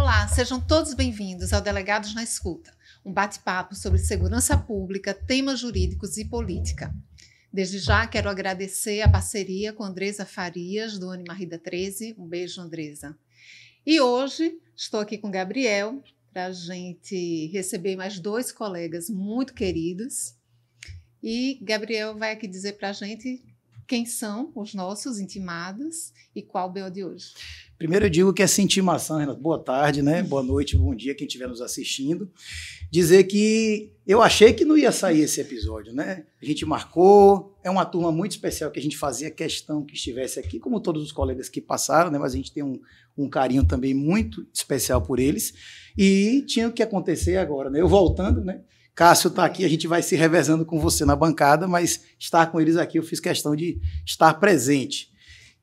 Olá, sejam todos bem-vindos ao Delegados na Escuta, um bate-papo sobre segurança pública, temas jurídicos e política. Desde já quero agradecer a parceria com Andresa Farias, do Animarrida 13. Um beijo, Andresa. E hoje estou aqui com Gabriel para a gente receber mais dois colegas muito queridos. E Gabriel vai aqui dizer para a gente quem são os nossos intimados e qual o BO de hoje. Primeiro eu digo que essa intimação, Renato, boa tarde, né? Boa noite, bom dia, quem estiver nos assistindo. Dizer que eu achei que não ia sair esse episódio, né? A gente marcou, é uma turma muito especial que a gente fazia questão que estivesse aqui, como todos os colegas que passaram, né? Mas a gente tem um carinho também muito especial por eles. E tinha que acontecer agora, né? Eu voltando, né? Cássio está aqui, a gente vai se revezando com você na bancada, mas estar com eles aqui eu fiz questão de estar presente.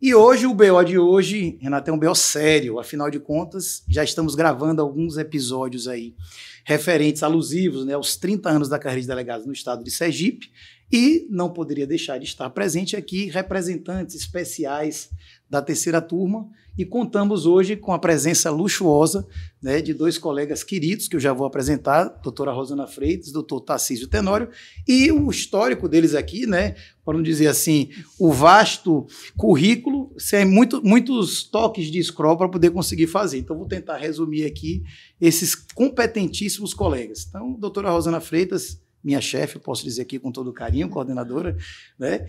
E hoje, o BO de hoje, Renato, é um BO sério, afinal de contas, já estamos gravando alguns episódios aí referentes, alusivos, né, aos 30 anos da carreira de delegado no estado de Sergipe, e não poderia deixar de estar presente aqui representantes especiais da terceira turma, e contamos hoje com a presença luxuosa, né, de dois colegas queridos, que eu já vou apresentar, a doutora Rosana Freitas, doutor Tarcísio Tenório, e o histórico deles aqui, né, para não dizer assim, o vasto currículo, sem muitos toques de scroll para poder conseguir fazer. Então, vou tentar resumir aqui esses competentíssimos colegas. Então, doutora Rosana Freitas, minha chefe, posso dizer aqui com todo carinho, coordenadora, né?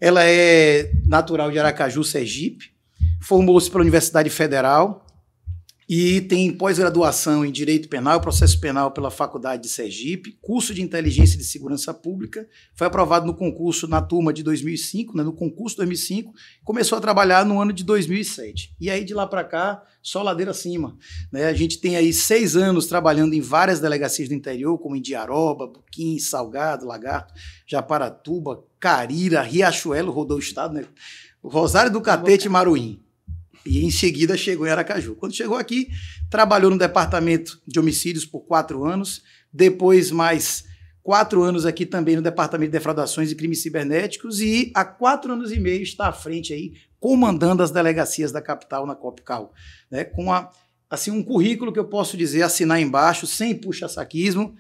Ela é natural de Aracaju, Sergipe, formou-se pela Universidade Federal e tem pós-graduação em Direito Penal e Processo Penal pela Faculdade de Sergipe, curso de Inteligência e de Segurança Pública, foi aprovado no concurso na turma de 2005, né, no concurso 2005, começou a trabalhar no ano de 2007. E aí, de lá para cá, só ladeira acima, né? A gente tem aí 6 anos trabalhando em várias delegacias do interior, como em Diaroba, Buquim, Salgado, Lagarto, Japaratuba, Carira, Riachuelo, rodou o estado, né? Rosário do Catete e Maruim. E em seguida chegou em Aracaju. Quando chegou aqui, trabalhou no departamento de homicídios por 4 anos, depois mais 4 anos aqui também no departamento de defraudações e crimes cibernéticos, e há 4 anos e meio está à frente aí, comandando as delegacias da capital na Copcal, né, com assim, um currículo que eu posso dizer, assinar embaixo, sem puxa-saquismo,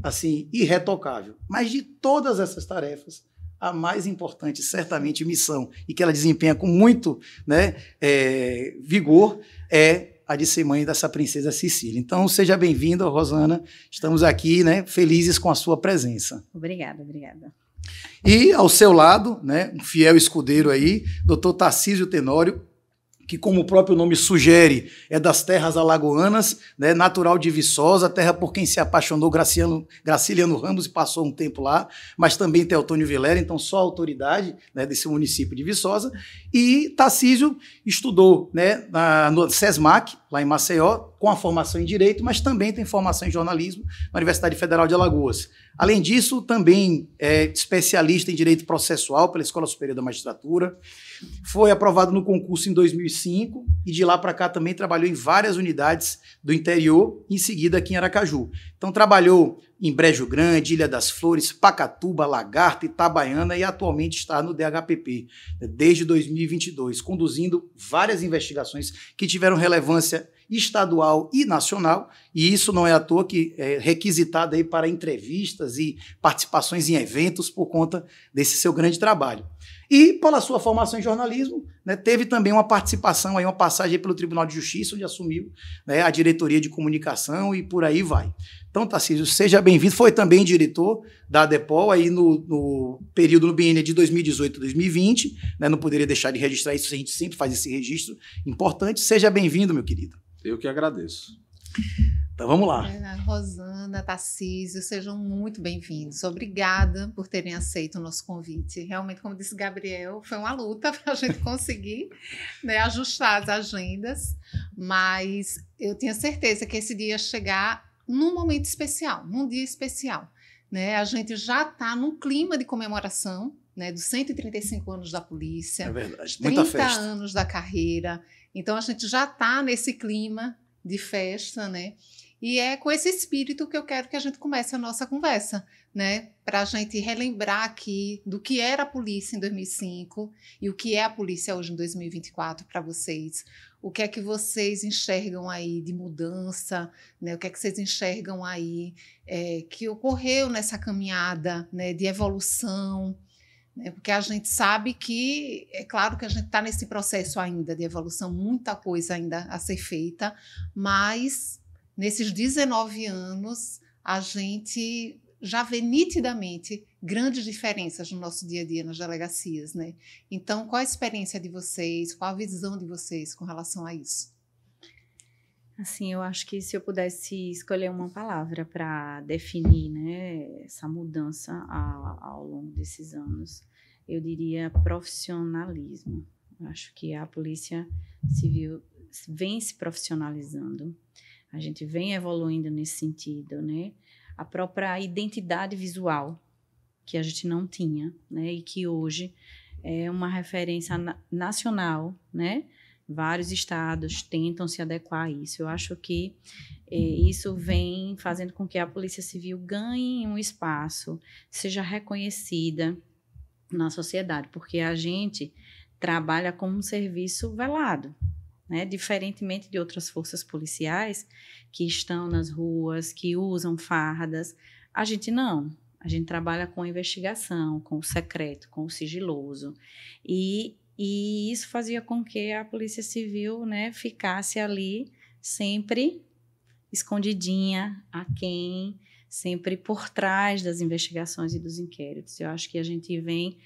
assim, irretocável. Mas de todas essas tarefas, a mais importante, certamente, missão, e que ela desempenha com muito, né, vigor, é a de ser mãe dessa princesa Cecília. Então, seja bem-vinda, Rosana. Estamos aqui, né, felizes com a sua presença. Obrigada, obrigada. E ao seu lado, né, um fiel escudeiro aí, doutor Tarcísio Tenório, que, como o próprio nome sugere, é das terras alagoanas, né, natural de Viçosa, terra por quem se apaixonou Graciliano Ramos e passou um tempo lá, mas também Teotônio Vilela, então só autoridade, né, desse município de Viçosa. E Tarcísio estudou, né, no SESMAC, lá em Maceió, com a formação em Direito, mas também tem formação em Jornalismo na Universidade Federal de Alagoas. Além disso, também é especialista em Direito Processual pela Escola Superior da Magistratura, foi aprovado no concurso em 2005 e de lá para cá também trabalhou em várias unidades do interior, em seguida aqui em Aracaju. Então trabalhou em Brejo Grande, Ilha das Flores, Pacatuba, Lagarto, Itabaiana e atualmente está no DHPP, desde 2022, conduzindo várias investigações que tiveram relevância estadual e nacional, e isso não é à toa que é requisitado aí para entrevistas e participações em eventos por conta desse seu grande trabalho. E, pela sua formação em jornalismo, né, teve também uma participação, aí, uma passagem pelo Tribunal de Justiça, onde assumiu, né, a diretoria de comunicação e por aí vai. Então, Tarcísio, seja bem-vindo. Foi também diretor da ADEPOL aí no período, no biênio de 2018 a 2020. Né, não poderia deixar de registrar isso, a gente sempre faz esse registro importante. Seja bem-vindo, meu querido. Eu que agradeço. Então vamos lá. Rosana, Tarcísio, sejam muito bem-vindos. Obrigada por terem aceito o nosso convite. Realmente, como disse Gabriel, foi uma luta para a gente conseguir, né, ajustar as agendas, mas eu tinha certeza que esse dia ia chegar num momento especial, num dia especial. Né? A gente já está num clima de comemoração, né, dos 135 anos da polícia, é verdade, muita 30 festa. anos da carreira. Então, a gente já está nesse clima de festa, né? E é com esse espírito que eu quero que a gente comece a nossa conversa, né? Para a gente relembrar aqui do que era a polícia em 2005 e o que é a polícia hoje em 2024 para vocês. O que é que vocês enxergam aí de mudança, né? O que é que vocês enxergam aí que ocorreu nessa caminhada, né, de evolução, né? Porque a gente sabe que, é claro que a gente está nesse processo ainda de evolução, muita coisa ainda a ser feita, mas nesses 19 anos a gente já vê nitidamente grandes diferenças no nosso dia a dia nas delegacias, né? Então, qual a experiência de vocês, qual a visão de vocês com relação a isso? Assim, eu acho que se eu pudesse escolher uma palavra para definir, né, essa mudança ao longo desses anos, eu diria profissionalismo. Eu acho que a Polícia Civil vem se profissionalizando, a gente vem evoluindo nesse sentido, né? A própria identidade visual que a gente não tinha, né, e que hoje é uma referência nacional, né? Vários estados tentam se adequar a isso. Eu acho que isso vem fazendo com que a Polícia Civil ganhe um espaço, seja reconhecida na sociedade, porque a gente trabalha como um serviço velado, né? Diferentemente de outras forças policiais que estão nas ruas, que usam fardas, a gente não. A gente trabalha com investigação, com o secreto, com o sigiloso. E isso fazia com que a Polícia Civil, né, ficasse ali sempre escondidinha, aquém, sempre por trás das investigações e dos inquéritos. Eu acho que a gente vem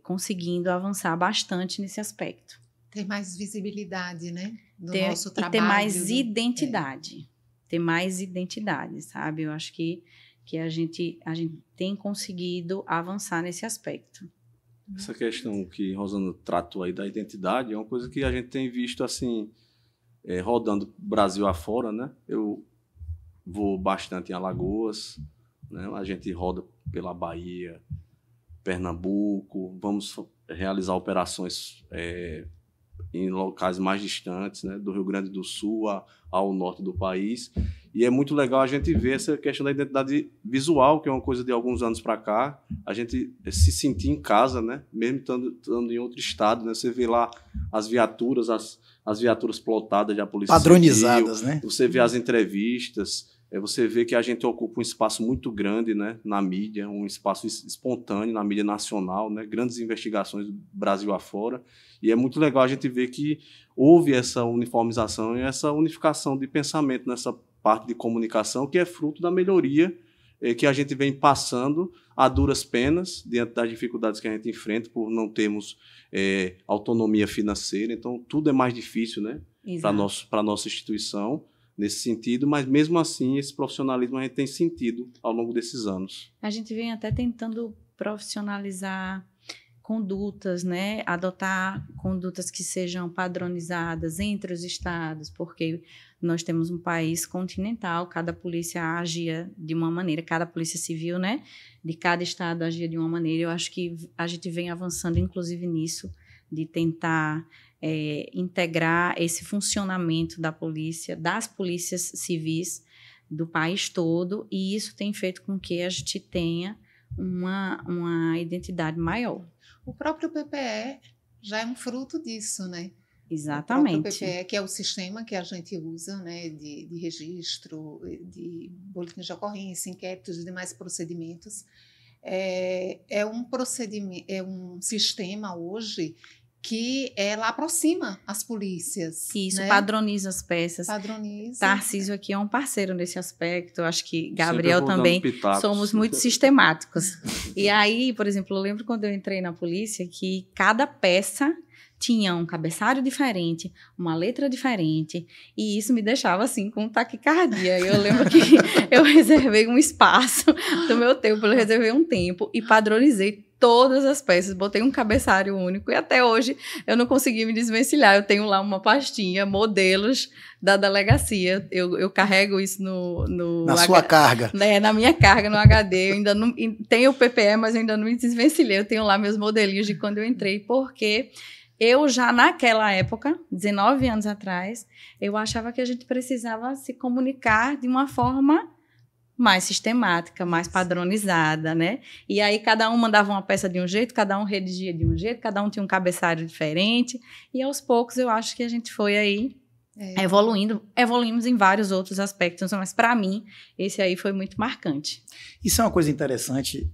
conseguindo avançar bastante nesse aspecto. Ter mais visibilidade, né, do nosso trabalho. E ter mais identidade. Ter mais identidade, sabe? Eu acho que a gente tem conseguido avançar nesse aspecto. Essa questão que Rosana tratou aí da identidade é uma coisa que a gente tem visto assim, rodando Brasil afora, né? Eu vou bastante em Alagoas, né? A gente roda pela Bahia, Pernambuco, vamos realizar operações em locais mais distantes, né? Do Rio Grande do Sul ao norte do país. E é muito legal a gente ver essa questão da identidade visual, que é uma coisa de alguns anos para cá, a gente se sentir em casa, né? Mesmo estando em outro estado, né? Você vê lá as viaturas, as viaturas plotadas da Polícia padronizadas, Civil, né? Você vê as entrevistas, você vê que a gente ocupa um espaço muito grande, né? Na mídia, um espaço espontâneo na mídia nacional, né? Grandes investigações do Brasil afora. E é muito legal a gente ver que houve essa uniformização e essa unificação de pensamento nessa parte de comunicação, que é fruto da melhoria que a gente vem passando a duras penas, diante das dificuldades que a gente enfrenta, por não termos autonomia financeira. Então, tudo é mais difícil, né, para a nossa instituição, nesse sentido, mas, mesmo assim, esse profissionalismo a gente tem sentido ao longo desses anos. A gente vem até tentando profissionalizar condutas, né? Adotar condutas que sejam padronizadas entre os estados, porque nós temos um país continental, cada polícia agia de uma maneira, cada polícia civil, né, de cada estado agia de uma maneira. Eu acho que a gente vem avançando, inclusive, nisso, de tentar integrar esse funcionamento da polícia, das polícias civis do país todo, e isso tem feito com que a gente tenha uma identidade maior. O próprio PPE já é um fruto disso, né? Exatamente. O próprio PPE, que é o sistema que a gente usa, né, de registro, de boletins de ocorrência, inquéritos e demais procedimentos, é um sistema hoje que ela aproxima as polícias. Isso, né? Padroniza as peças. Padroniza. Tarcísio aqui é um parceiro nesse aspecto, eu acho que Gabriel também, somos muito sistemáticos. E aí, por exemplo, eu lembro quando eu entrei na polícia que cada peça tinha um cabeçalho diferente, uma letra diferente, e isso me deixava assim com taquicardia. Eu lembro que eu reservei um espaço do meu tempo, eu reservei um tempo e padronizei todas as peças, botei um cabeçalho único e até hoje eu não consegui me desvencilhar. Eu tenho lá uma pastinha, modelos da delegacia, eu carrego isso na sua carga. Né, na minha carga, no HD, eu ainda não tenho o PPE, mas eu ainda não me desvencilhei, eu tenho lá meus modelinhos de quando eu entrei, porque Eu já naquela época, 19 anos atrás, eu achava que a gente precisava se comunicar de uma forma mais sistemática, mais padronizada, né? E aí cada um mandava uma peça de um jeito, cada um redigia de um jeito, cada um tinha um cabeçalho diferente, e aos poucos eu acho que a gente foi aí evoluímos em vários outros aspectos, mas para mim esse aí foi muito marcante. Isso é uma coisa interessante,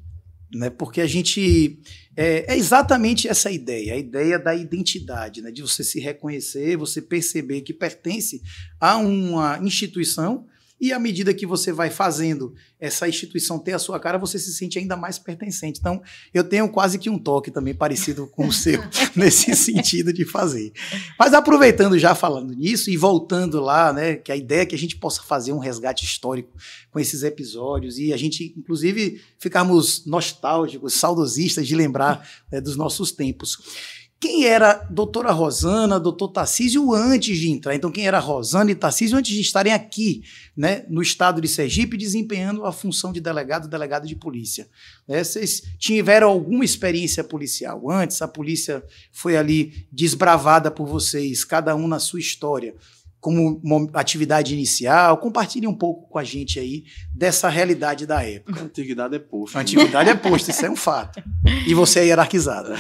né? Porque a gente é exatamente essa ideia, a ideia da identidade, né? De você se reconhecer, você perceber que pertence a uma instituição. E à medida que você vai fazendo essa instituição ter a sua cara, você se sente ainda mais pertencente. Então, eu tenho quase que um toque também parecido com o seu, nesse sentido de fazer. Mas aproveitando já falando nisso e voltando lá, né, que a ideia é que a gente possa fazer um resgate histórico com esses episódios e a gente, inclusive, ficarmos nostálgicos, saudosistas de lembrar, né, dos nossos tempos. Quem era doutora Rosana, doutor Tarcísio antes de entrar? Então, quem era Rosana e Tarcísio antes de estarem aqui, né, no estado de Sergipe, desempenhando a função de delegado de polícia? Né, vocês tiveram alguma experiência policial antes? A polícia foi ali desbravada por vocês, cada um na sua história, como uma atividade inicial? Compartilhe um pouco com a gente aí dessa realidade da época. A antiguidade é posto. A antiguidade é posto, isso é um fato. E você é hierarquizada.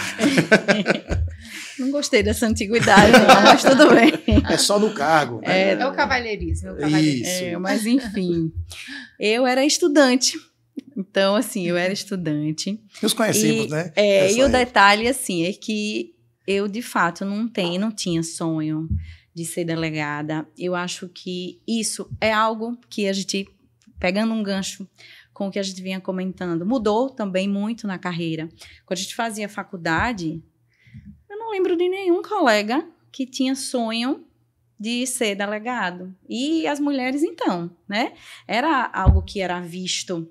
Não gostei dessa antiguidade, não, mas tudo bem. É só no cargo. Né? É o cavalheirismo. Isso. Mas, enfim, eu era estudante. Então, assim, eu era estudante. Nos conhecemos, né? E o detalhe, assim, é que eu, de fato, não tinha sonho de ser delegada. Eu acho que isso é algo que a gente, pegando um gancho com o que a gente vinha comentando, mudou também muito na carreira. Quando a gente fazia faculdade, eu não lembro de nenhum colega que tinha sonho de ser delegado. E as mulheres, então, né? Era algo que era visto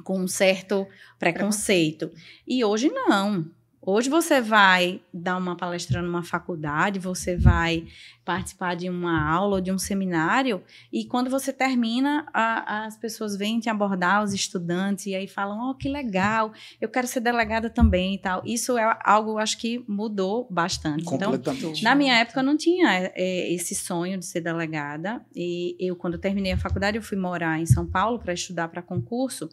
com um certo preconceito. E hoje não. Hoje você vai dar uma palestra numa faculdade, você vai participar de uma aula ou de um seminário, e quando você termina, as pessoas vêm te abordar, os estudantes, e aí falam, que legal, eu quero ser delegada também e tal. Isso é algo, acho que mudou bastante. Completamente. Então, na minha época, eu não tinha esse sonho de ser delegada, e eu, quando terminei a faculdade, eu fui morar em São Paulo para estudar para concurso.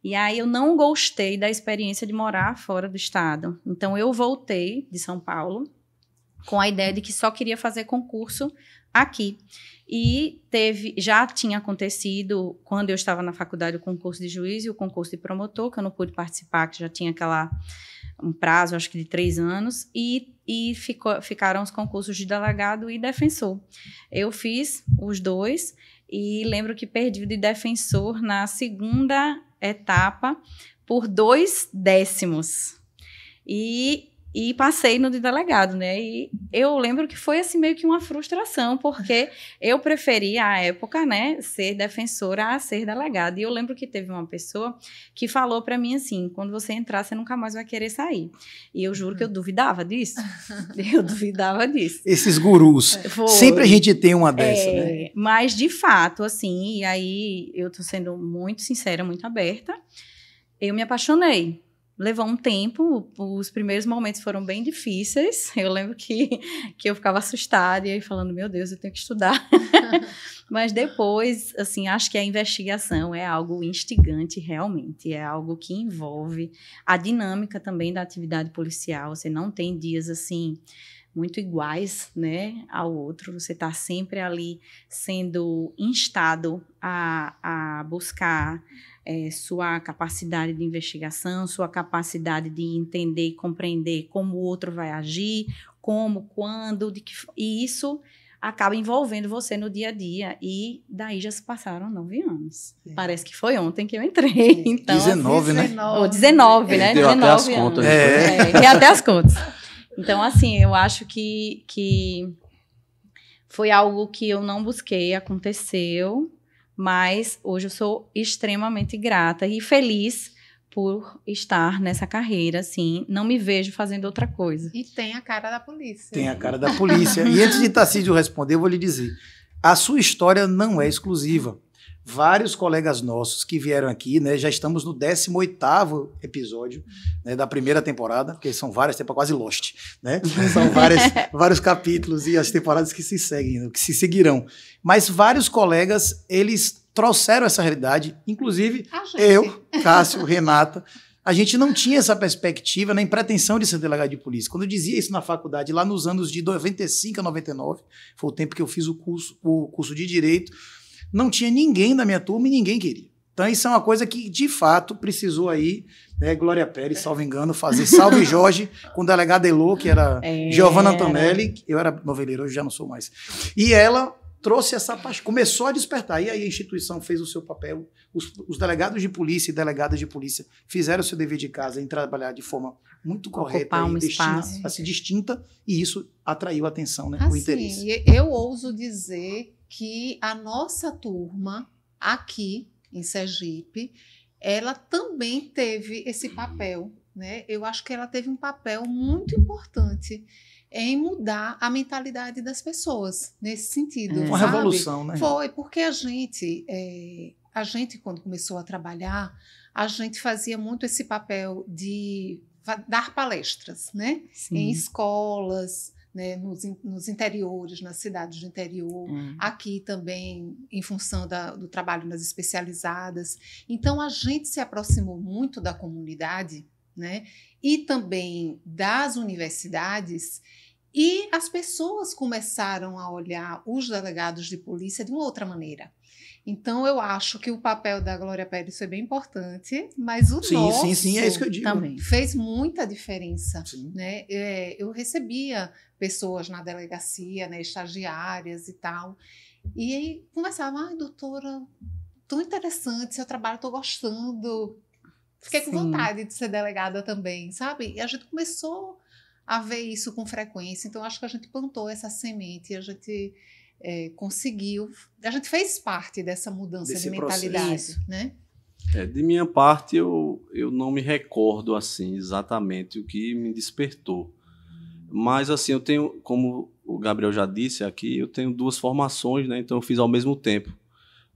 E aí eu não gostei da experiência de morar fora do estado. Então eu voltei de São Paulo com a ideia de que só queria fazer concurso aqui. E já tinha acontecido, quando eu estava na faculdade, o concurso de juiz e o concurso de promotor, que eu não pude participar, que já tinha um prazo, acho que de 3 anos, e ficaram os concursos de delegado e defensor. Eu fiz os dois e lembro que perdi o de defensor na segunda etapa por 2 décimos e passei no de delegado, né? E eu lembro que foi assim meio que uma frustração, porque eu preferia à época, né, ser defensora a ser delegada. E eu lembro que teve uma pessoa que falou para mim assim, quando você entrar, você nunca mais vai querer sair. E eu juro que eu duvidava disso. Eu duvidava disso. Esses gurus. Sempre a gente tem uma dessa, né? Mas, de fato, assim, e aí eu tô sendo muito sincera, muito aberta, eu me apaixonei. Levou um tempo, os primeiros momentos foram bem difíceis. Eu lembro que eu ficava assustada e aí falando, meu Deus, eu tenho que estudar. Mas depois, assim, acho que a investigação é algo instigante realmente, é algo que envolve a dinâmica também da atividade policial. Você não tem dias, assim, muito iguais, né, ao outro. Você está sempre ali sendo instado a buscar sua capacidade de investigação, sua capacidade de entender e compreender como o outro vai agir, como, quando, e isso acaba envolvendo você no dia a dia, e daí já se passaram 9 anos. Parece que foi ontem que eu entrei. Então, 19, né? 19, né? Deu 19 até as anos. contas. E até as contas. Então, assim, eu acho que foi algo que eu não busquei, aconteceu, mas hoje eu sou extremamente grata e feliz por estar nessa carreira, assim, não me vejo fazendo outra coisa. E tem a cara da polícia. Tem a cara da polícia. E antes de Tarcísio responder, eu vou lhe dizer, a sua história não é exclusiva. vários colegas nossos que vieram aqui, né? Já estamos no 18º episódio, né, da primeira temporada, porque são várias temporadas, quase Lost, né? São vários capítulos e as temporadas que se seguem, que se seguirão. Mas vários colegas, eles trouxeram essa realidade, inclusive eu, Cássio, Renata. A gente não tinha essa perspectiva nem pretensão de ser delegado de polícia. Quando eu dizia isso na faculdade, lá nos anos de 95 a 99, foi o tempo que eu fiz o curso de Direito, não tinha ninguém da minha turma e ninguém queria. Então isso é uma coisa que, de fato, precisou aí, né, Glória Pérez, salvo engano, fazer Salve Jorge com o delegado Elô, que era Giovanna Antonelli, eu era noveleiro, hoje já não sou mais. E ela trouxe essa paixão, começou a despertar. E aí a instituição fez o seu papel, os delegados de polícia e delegadas de polícia fizeram o seu dever de casa em trabalhar de forma muito correta e distinta, e isso atraiu a atenção, né, o interesse. Eu ouso dizer que a nossa turma aqui em Sergipe, ela também teve esse papel, né? Eu acho que ela teve um papel muito importante em mudar a mentalidade das pessoas nesse sentido. Uma revolução, né? Foi, porque a gente, quando começou a trabalhar, a gente fazia muito esse papel de dar palestras, né? Em escolas, né? Nos interiores, nas cidades do interior, aqui também, em função do trabalho nas especializadas. Então, a gente se aproximou muito da comunidade, né? E também das universidades, e as pessoas começaram a olhar os delegados de polícia de uma outra maneira. Então, eu acho que o papel da Glória Pérez foi bem importante, mas o nosso sim, é isso que eu digo. Também fez muita diferença. Né? Eu recebia pessoas na delegacia, né, estagiárias e tal, e aí conversavam, doutora, tão interessante, seu trabalho, estou gostando. Fiquei com vontade de ser delegada também, sabe? E a gente começou a ver isso com frequência. Então, acho que a gente plantou essa semente, a gente conseguiu, a gente fez parte dessa mudança de mentalidade, né? De minha parte, eu não me recordo assim exatamente o que me despertou. Mas assim, eu tenho, como o Gabriel já disse aqui, eu tenho 2 formações, né? Então eu fiz ao mesmo tempo,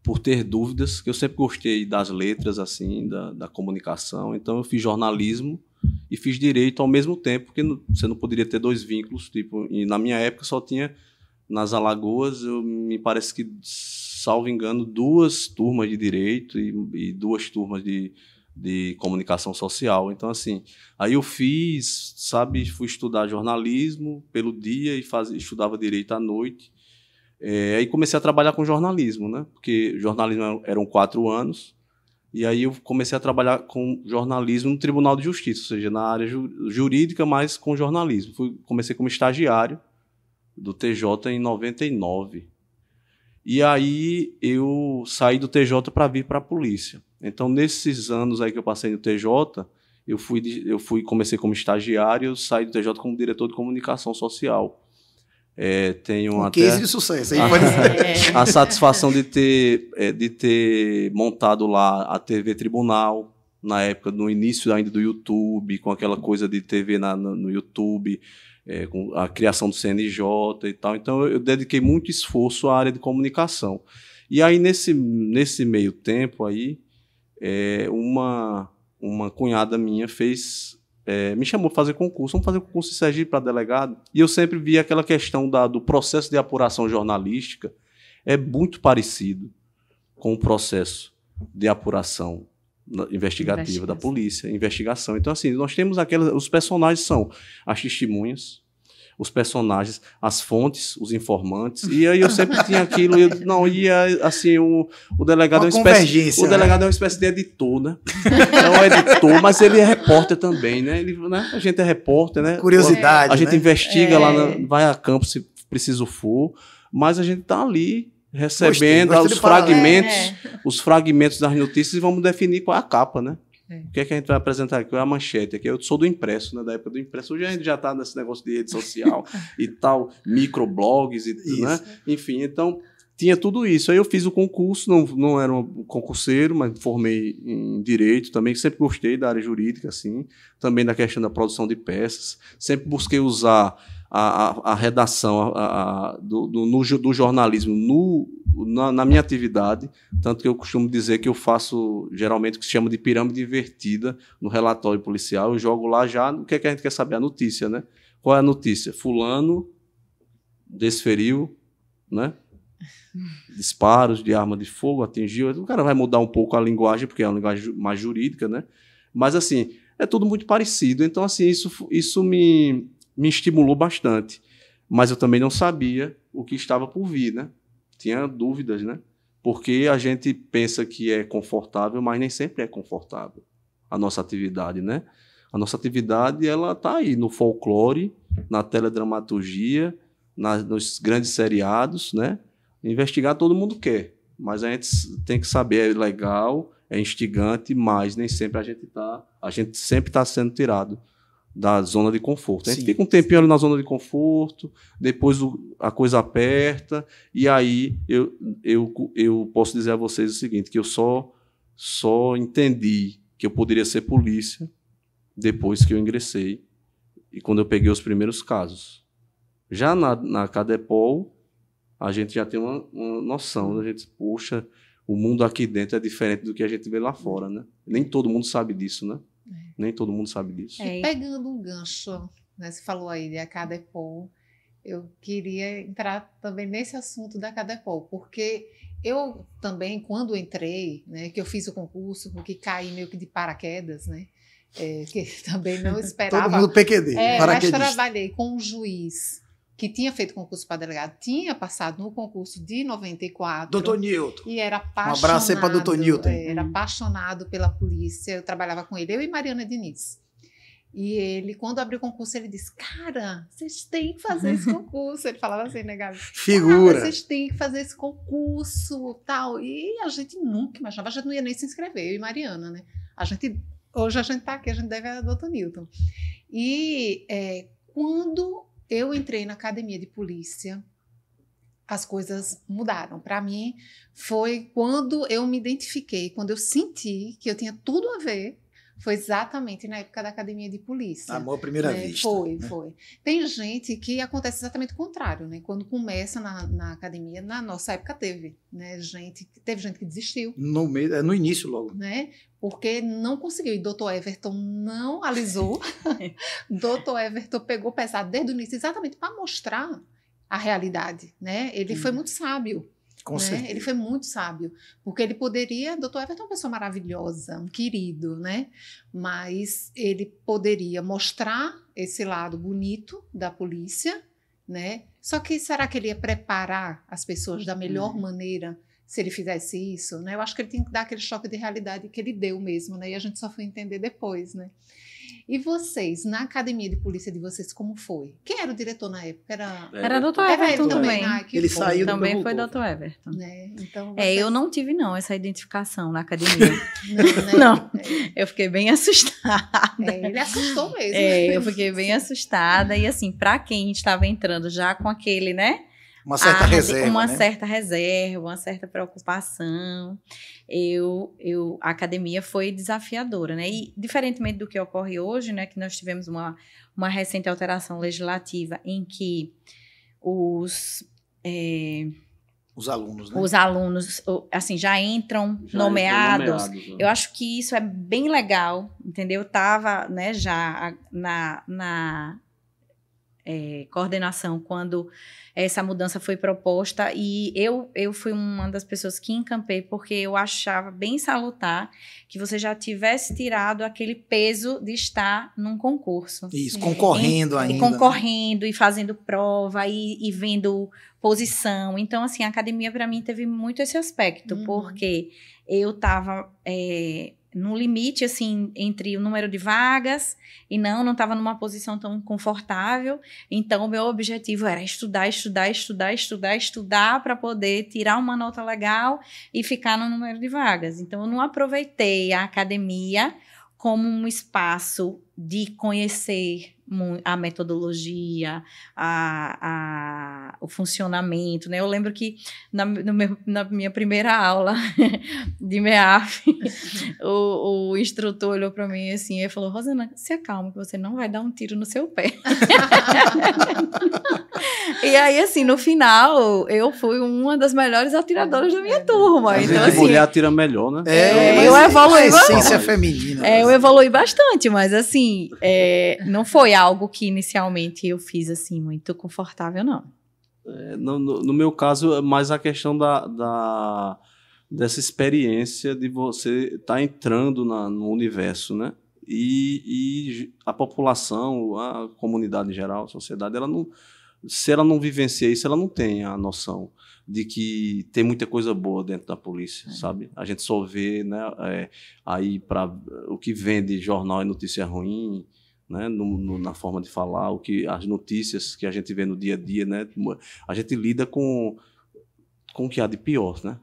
por ter dúvidas, que eu sempre gostei das letras, assim, da comunicação. Então eu fiz jornalismo e fiz direito ao mesmo tempo, porque você não poderia ter 2 vínculos, tipo, e na minha época só tinha, nas Alagoas, me parece que, salvo engano, 2 turmas de direito e 2 turmas de comunicação social. Então, assim, aí eu fiz, sabe, fui estudar jornalismo pelo dia e estudava direito à noite. Aí comecei a trabalhar com jornalismo, né? Porque jornalismo eram 4 anos, e aí eu comecei a trabalhar com jornalismo no Tribunal de Justiça, ou seja, na área jurídica, mas com jornalismo. Comecei como estagiário do TJ em 99. E aí eu saí do TJ para vir para a polícia. Então, nesses anos aí que eu passei no TJ, comecei como estagiário, saí do TJ como diretor de comunicação social. Tenho um até case de sucesso. Aí a satisfação de ter montado lá a TV Tribunal, na época, no início ainda do YouTube, com aquela coisa de TV no YouTube, com a criação do CNJ e tal. Então, eu dediquei muito esforço à área de comunicação. E aí, nesse meio tempo, aí, uma cunhada minha me chamou para fazer concurso. Vamos fazer concurso em Sergipe para delegado. E eu sempre vi aquela questão do processo de apuração jornalística é muito parecido com o processo de apuração investigativa da polícia, investigação. Então, assim, nós temos os personagens são as testemunhas, os personagens, as fontes, os informantes, e aí eu sempre tinha aquilo, assim, o delegado o delegado é uma espécie de editor, né? É um editor, mas ele é repórter também, né? A gente é repórter, né? Curiosidade, a gente investiga lá, vai a campo se preciso for, mas a gente tá ali recebendo os fragmentos das notícias e vamos definir qual é a capa, né? O que é que a gente vai apresentar aqui? Qual é a manchete? Aqui eu sou do impresso, né? Da época do impresso. Hoje a gente já está nesse negócio de rede social e tal, microblogs, né? Enfim, então tinha tudo isso. Aí eu fiz o concurso, não era um concurseiro, mas formei em Direito também, sempre gostei da área jurídica, assim, também da questão da produção de peças. Sempre busquei usar a redação do jornalismo na minha atividade, tanto que eu costumo dizer que eu faço, geralmente, o que se chama de pirâmide invertida no relatório policial. Eu jogo lá já o que é que a gente quer saber, a notícia, né? Qual é a notícia? Fulano desferiu, né? Disparos de arma de fogo, atingiu. O cara vai mudar um pouco a linguagem, porque é uma linguagem mais jurídica, né? Mas, assim, é tudo muito parecido. Então, assim, isso me estimulou bastante. Mas eu também não sabia o que estava por vir, né? Tinha dúvidas, né? Porque a gente pensa que é confortável, mas nem sempre é confortável a nossa atividade, né? A nossa atividade, ela está aí no folclore, na teledramaturgia, nos grandes seriados, né? Investigar todo mundo quer, mas a gente tem que saber, é legal, é instigante, mas nem sempre a gente sempre está sendo tirado da zona de conforto. A gente fica um tempinho ali na zona de conforto, depois a coisa aperta, e aí eu posso dizer a vocês o seguinte, que eu só entendi que eu poderia ser polícia depois que eu ingressei e quando eu peguei os primeiros casos. Já na Cadepol, a gente já tem uma noção, a gente, poxa, o mundo aqui dentro é diferente do que a gente vê lá fora, né? Nem todo mundo sabe disso, né? Nem todo mundo sabe disso. E pegando um gancho, né, você falou aí da Cadepol, eu queria entrar também nesse assunto da Cadepol, porque eu também, quando entrei, né, que eu fiz o concurso, porque caí meio que de paraquedas, né, que também não esperava. Todo mundo PQD, mas trabalhei com um juiz que tinha feito concurso para delegado, tinha passado no concurso de 94. Doutor Nilton. E era apaixonado. Um abraço aí para doutor Nilton. Era apaixonado pela polícia. Eu trabalhava com ele, eu e Mariana Diniz. E ele, quando abriu o concurso, ele disse, cara, vocês têm que fazer esse concurso. Ele falava assim, né, Gabi? Figura. Vocês têm que fazer esse concurso, tal. E a gente nunca imaginava, a gente não ia nem se inscrever, eu e Mariana, né? Hoje a gente está aqui, a gente deve a doutor Nilton. E quando eu entrei na academia de polícia, as coisas mudaram. Para mim, foi quando eu me identifiquei, quando eu senti que eu tinha tudo a ver, foi exatamente na época da academia de polícia. Amor à primeira vista. Foi. Tem gente que acontece exatamente o contrário, né? Quando começa na academia, na nossa época teve, né? Teve gente que desistiu. No início logo. Né? Porque não conseguiu. E doutor Everton não alisou. Doutor Everton pegou pesado desde o início, exatamente para mostrar a realidade, né? Ele foi muito sábio. Com certeza. Ele foi muito sábio, porque ele poderia, doutor Everton é uma pessoa maravilhosa, um querido, né? Mas ele poderia mostrar esse lado bonito da polícia, né? Só que será que ele ia preparar as pessoas da melhor maneira se ele fizesse isso, né? Eu acho que ele tinha que dar aquele choque de realidade que ele deu mesmo, né? E a gente só foi entender depois, né? E vocês, na academia de polícia de vocês, como foi? Quem era o diretor na época? Era doutor Everton também. Ele saiu também foi doutor Everton. Né? Então, eu não tive, não, essa identificação na academia. Não, não. Eu fiquei bem assustada. Ele assustou mesmo. Eu fiquei bem assustada. E assim, para quem estava entrando já com aquele, né? Uma certa reserva, uma né? certa reserva, uma certa preocupação. A academia foi desafiadora, né? E diferentemente do que ocorre hoje, né? Que nós tivemos uma recente alteração legislativa em que os alunos, né? Os alunos, assim, já entram nomeados. Né? Eu acho que isso é bem legal, entendeu? Eu estava, né, já na coordenação quando essa mudança foi proposta e eu fui uma das pessoas que encampei porque eu achava bem salutar que você já tivesse tirado aquele peso de estar num concurso. Isso, concorrendo ainda. E concorrendo, né? E fazendo prova e vendo posição. Então, assim, a academia para mim teve muito esse aspecto, porque eu estava no limite, assim, entre o número de vagas e não estava numa posição tão confortável. Então, o meu objetivo era estudar para poder tirar uma nota legal e ficar no número de vagas. Então, eu não aproveitei a academia como um espaço de conhecer a metodologia, o funcionamento, né? Eu lembro que na minha primeira aula de MEAF, o instrutor olhou para mim assim e falou: Rosana, se acalma que você não vai dar um tiro no seu pé. E aí, assim, no final, eu fui uma das melhores atiradoras da minha turma. Às Então, vezes a assim, mulher atira melhor, né? mas eu evoluí a essência bastante. feminina. eu evoluí bastante, mas assim, não foi algo que inicialmente eu fiz assim muito confortável, não. No meu caso, é mais a questão dessa experiência de você estar entrando no universo, né? E a população, a comunidade em geral, a sociedade, se ela não vivencia isso, ela não tem a noção de que tem muita coisa boa dentro da polícia, sabe? A gente só vê, né, aí para o que vende jornal e notícia ruim, né, na forma de falar, as notícias que a gente vê no dia a dia, né, a gente lida com o que há de pior, né?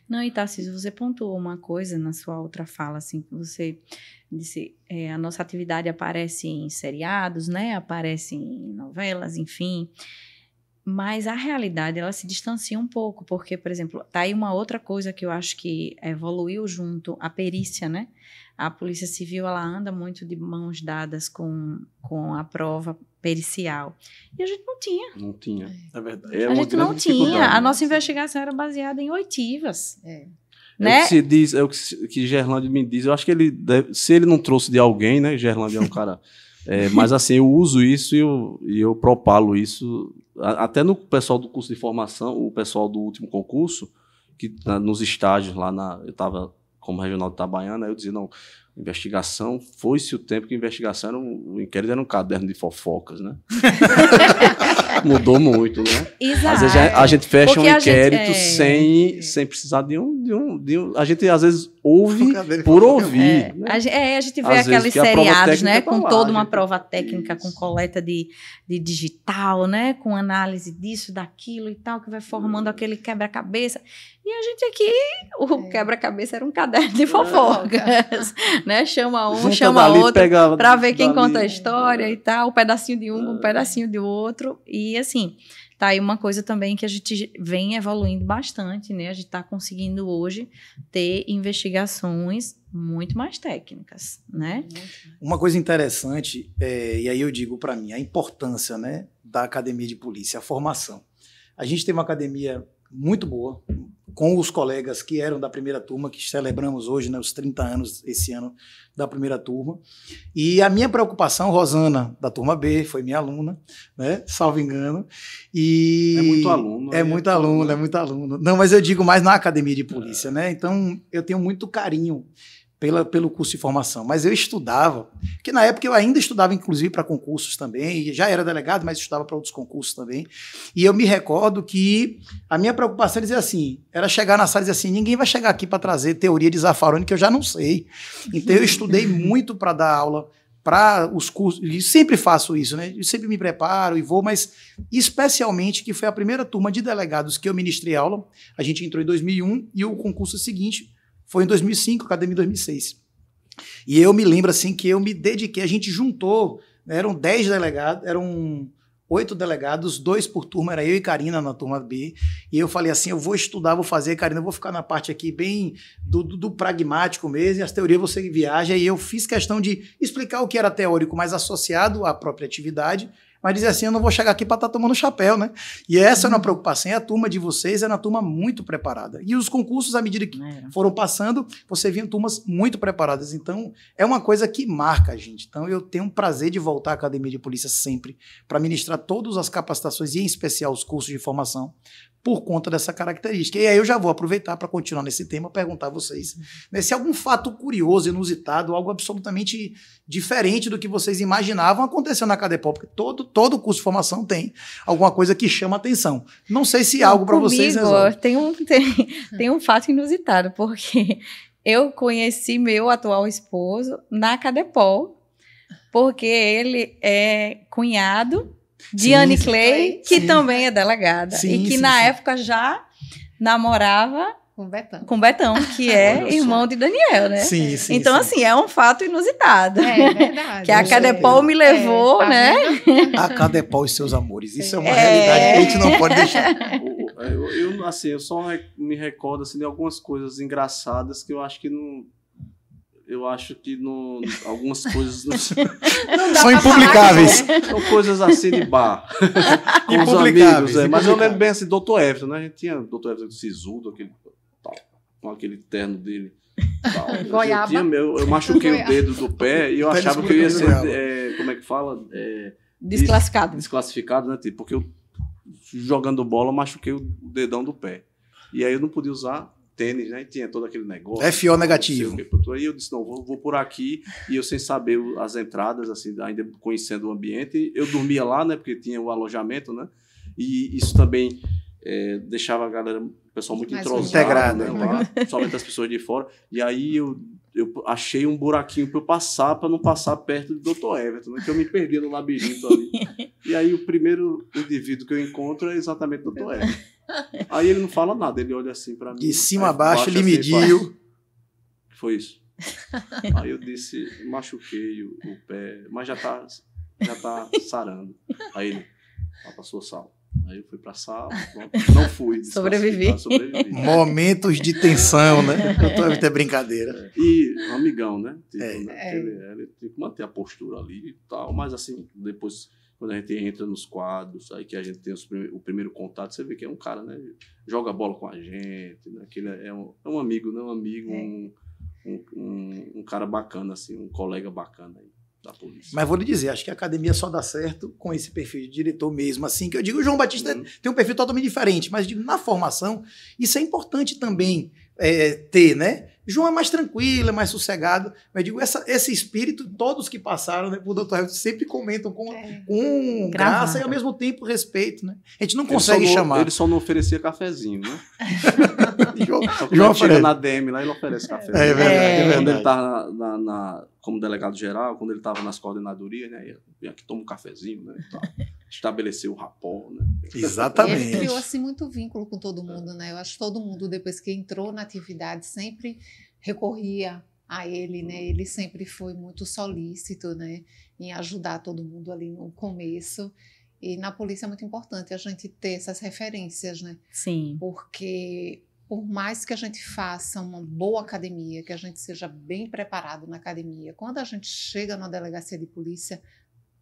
Não, e Tarcísio, você pontuou uma coisa na sua outra fala, assim, que você disse, a nossa atividade aparece em seriados, né, aparece em novelas, enfim, mas a realidade, ela se distancia um pouco, porque, por exemplo, tá aí uma outra coisa que eu acho que evoluiu junto, a perícia, né? A Polícia Civil, ela anda muito de mãos dadas com a prova pericial. E a gente não tinha. Não tinha. É verdade. É A uma gente não grande tinha. dificuldade, A né? nossa investigação era baseada em oitivas. É. Né? É o que se diz, é o que Gerlândio me diz. Eu acho que se ele não trouxe de alguém, né? Gerlândio é um cara. Mas assim, eu uso isso e eu propalo isso. Até no pessoal do curso de formação, o pessoal do último concurso, que nos estágios lá eu estava como regional de Itabaiana, eu dizia, não, investigação, foi-se o tempo que investigação o inquérito era um caderno de fofocas, né? Mudou muito, né? Exato. Às vezes a gente fecha Porque um a inquérito gente, sem precisar de um. A gente às vezes ouve Um caderno de por fofoca ouvir. Né? A gente vê Às vezes, aqueles que a prova seriados, né? técnica tá Com lá, toda uma gente. prova técnica, Isso. com coleta de digital, né? Com análise disso, daquilo e tal, que vai formando aquele quebra-cabeça. E a gente aqui, o quebra-cabeça era um caderno de fofocas, né? Chama um, Junta chama dali, outro, pega para ver quem dali. conta a história e tal, um pedacinho de um pedacinho de outro. E assim, tá aí uma coisa também que a gente vem evoluindo bastante, né? A gente está conseguindo hoje ter investigações muito mais técnicas, né? Uma coisa interessante, e aí eu digo para mim, a importância, né, da academia de polícia, a formação. A gente tem uma academia muito boa, com os colegas que eram da primeira turma, que celebramos hoje, né, os 30 anos esse ano da primeira turma. E a minha preocupação, Rosana, da turma B, foi minha aluna, né, salvo engano. E É muito aluno. É muito aluno, é muito aluno. Não, mas eu digo mais na academia de polícia, né? Então, eu tenho muito carinho pelo curso de formação, mas eu estudava, que na época eu ainda estudava inclusive para concursos também, e já era delegado, mas estudava para outros concursos também, e eu me recordo que a minha preocupação era dizer assim, era chegar na sala e dizer assim, ninguém vai chegar aqui para trazer teoria de Zaffaroni que eu já não sei, então eu estudei muito para dar aula para os cursos, e sempre faço isso, né? Eu sempre me preparo e vou, mas especialmente que foi a primeira turma de delegados que eu ministrei aula, a gente entrou em 2001 e o concurso seguinte foi em 2005, academia em 2006. E eu me lembro assim que eu me dediquei, a gente juntou, né, eram 10 delegados, eram 8 delegados, 2 por turma, era eu e Karina na turma B, e eu falei assim, eu vou estudar, vou fazer, Karina, eu vou ficar na parte aqui bem do pragmático mesmo, e as teorias você viaja, e eu fiz questão de explicar o que era teórico, mas associado à própria atividade, mas dizer assim, eu não vou chegar aqui para estar tomando chapéu, né? E essa é uma preocupação, e a turma de vocês era uma turma muito preparada. E os concursos, à medida que foram passando, você via turmas muito preparadas. Então, é uma coisa que marca a gente. Então, eu tenho um prazer de voltar à Academia de Polícia sempre, para ministrar todas as capacitações, e em especial os cursos de formação, por conta dessa característica. E aí eu já vou aproveitar para continuar nesse tema, perguntar a vocês, né, se algum fato curioso, inusitado, algo absolutamente diferente do que vocês imaginavam aconteceu na Cadepol, porque todo curso de formação tem alguma coisa que chama atenção. Não sei se algo para vocês resolve. Tem um fato inusitado, porque eu conheci meu atual esposo na Cadepol, porque ele é cunhado de Anne Clay, que também é delegada, e que na época já namorava com Betão, que é irmão de Daniel, né? Sim, sim. Então, assim, é um fato inusitado. É verdade. Que a Cadepol me levou, tá né? A Cadepol e seus amores. Isso é uma realidade que a gente não pode deixar. Eu só me recordo assim, de algumas coisas engraçadas que eu acho que não. eu acho que algumas coisas são impublicáveis. São coisas assim de bar. Com os amigos. Mas eu lembro bem assim, Dr. Everton, né? A gente tinha Dr. Everton Sisudo, com aquele terno dele. Goiaba. Eu machuquei o dedo do pé e eu achava que eu ia ser, como é que fala? Desclassificado, né? Porque eu, jogando bola, machuquei o dedão do pé. E aí eu não podia usar tênis, né? E tinha todo aquele negócio. FO negativo. Aí eu disse, não, vou por aqui. E eu sem saber as entradas, assim, ainda conhecendo o ambiente. Eu dormia lá, né? Porque tinha o alojamento, né? E isso também deixava a galera, o pessoal muito entrosado, né? Lá, somente as pessoas de fora. E aí eu achei um buraquinho para eu passar, para não passar perto do Dr. Everton, né? Que eu me perdia no labirinto ali. E aí o primeiro indivíduo que eu encontro é exatamente o Dr. Everton. Aí ele não fala nada, ele olha assim para mim. De cima a baixo, ele mediu. Foi isso. Aí eu disse, machuquei o pé, mas já tá sarando. Aí ele, passou sal. Aí eu fui pra sala, não fui. Sobrevivi. Momentos de tensão, né? Doutor, é brincadeira. E um amigão, né? Ele tem que manter a postura ali e tal, mas assim, depois, quando a gente entra nos quadros, aí que a gente tem o primeiro contato, você vê que é um cara, né? Joga bola com a gente, né? Que ele é um amigo, né? Um cara bacana, assim, um colega bacana aí da polícia. Mas vou lhe dizer, acho que a academia só dá certo com esse perfil de diretor mesmo, assim, que eu digo, o João Batista tem um perfil totalmente diferente, mas digo, na formação, isso é importante também ter, né? João é mais tranquilo, é mais sossegado, mas digo, esse espírito, todos que passaram, né, por Dr. Everton sempre comentam com graça e ao mesmo tempo respeito, né? A gente não consegue chamar. Ele só não oferecia cafezinho, né? João chega na DM lá, ele oferece cafezinho. É verdade. Quando ele está como delegado geral, quando ele estava nas coordenadorias, né? Ele aqui toma um cafezinho, né? Estabeleceu o rapport, né? Exatamente. Ele criou assim muito vínculo com todo mundo, né? Eu acho que todo mundo, depois que entrou na atividade, sempre recorria a ele, né? Ele sempre foi muito solícito, né? Em ajudar todo mundo ali no começo. E na polícia é muito importante a gente ter essas referências, né? Sim. Porque por mais que a gente faça uma boa academia, que a gente seja bem preparado na academia, quando a gente chega na delegacia de polícia,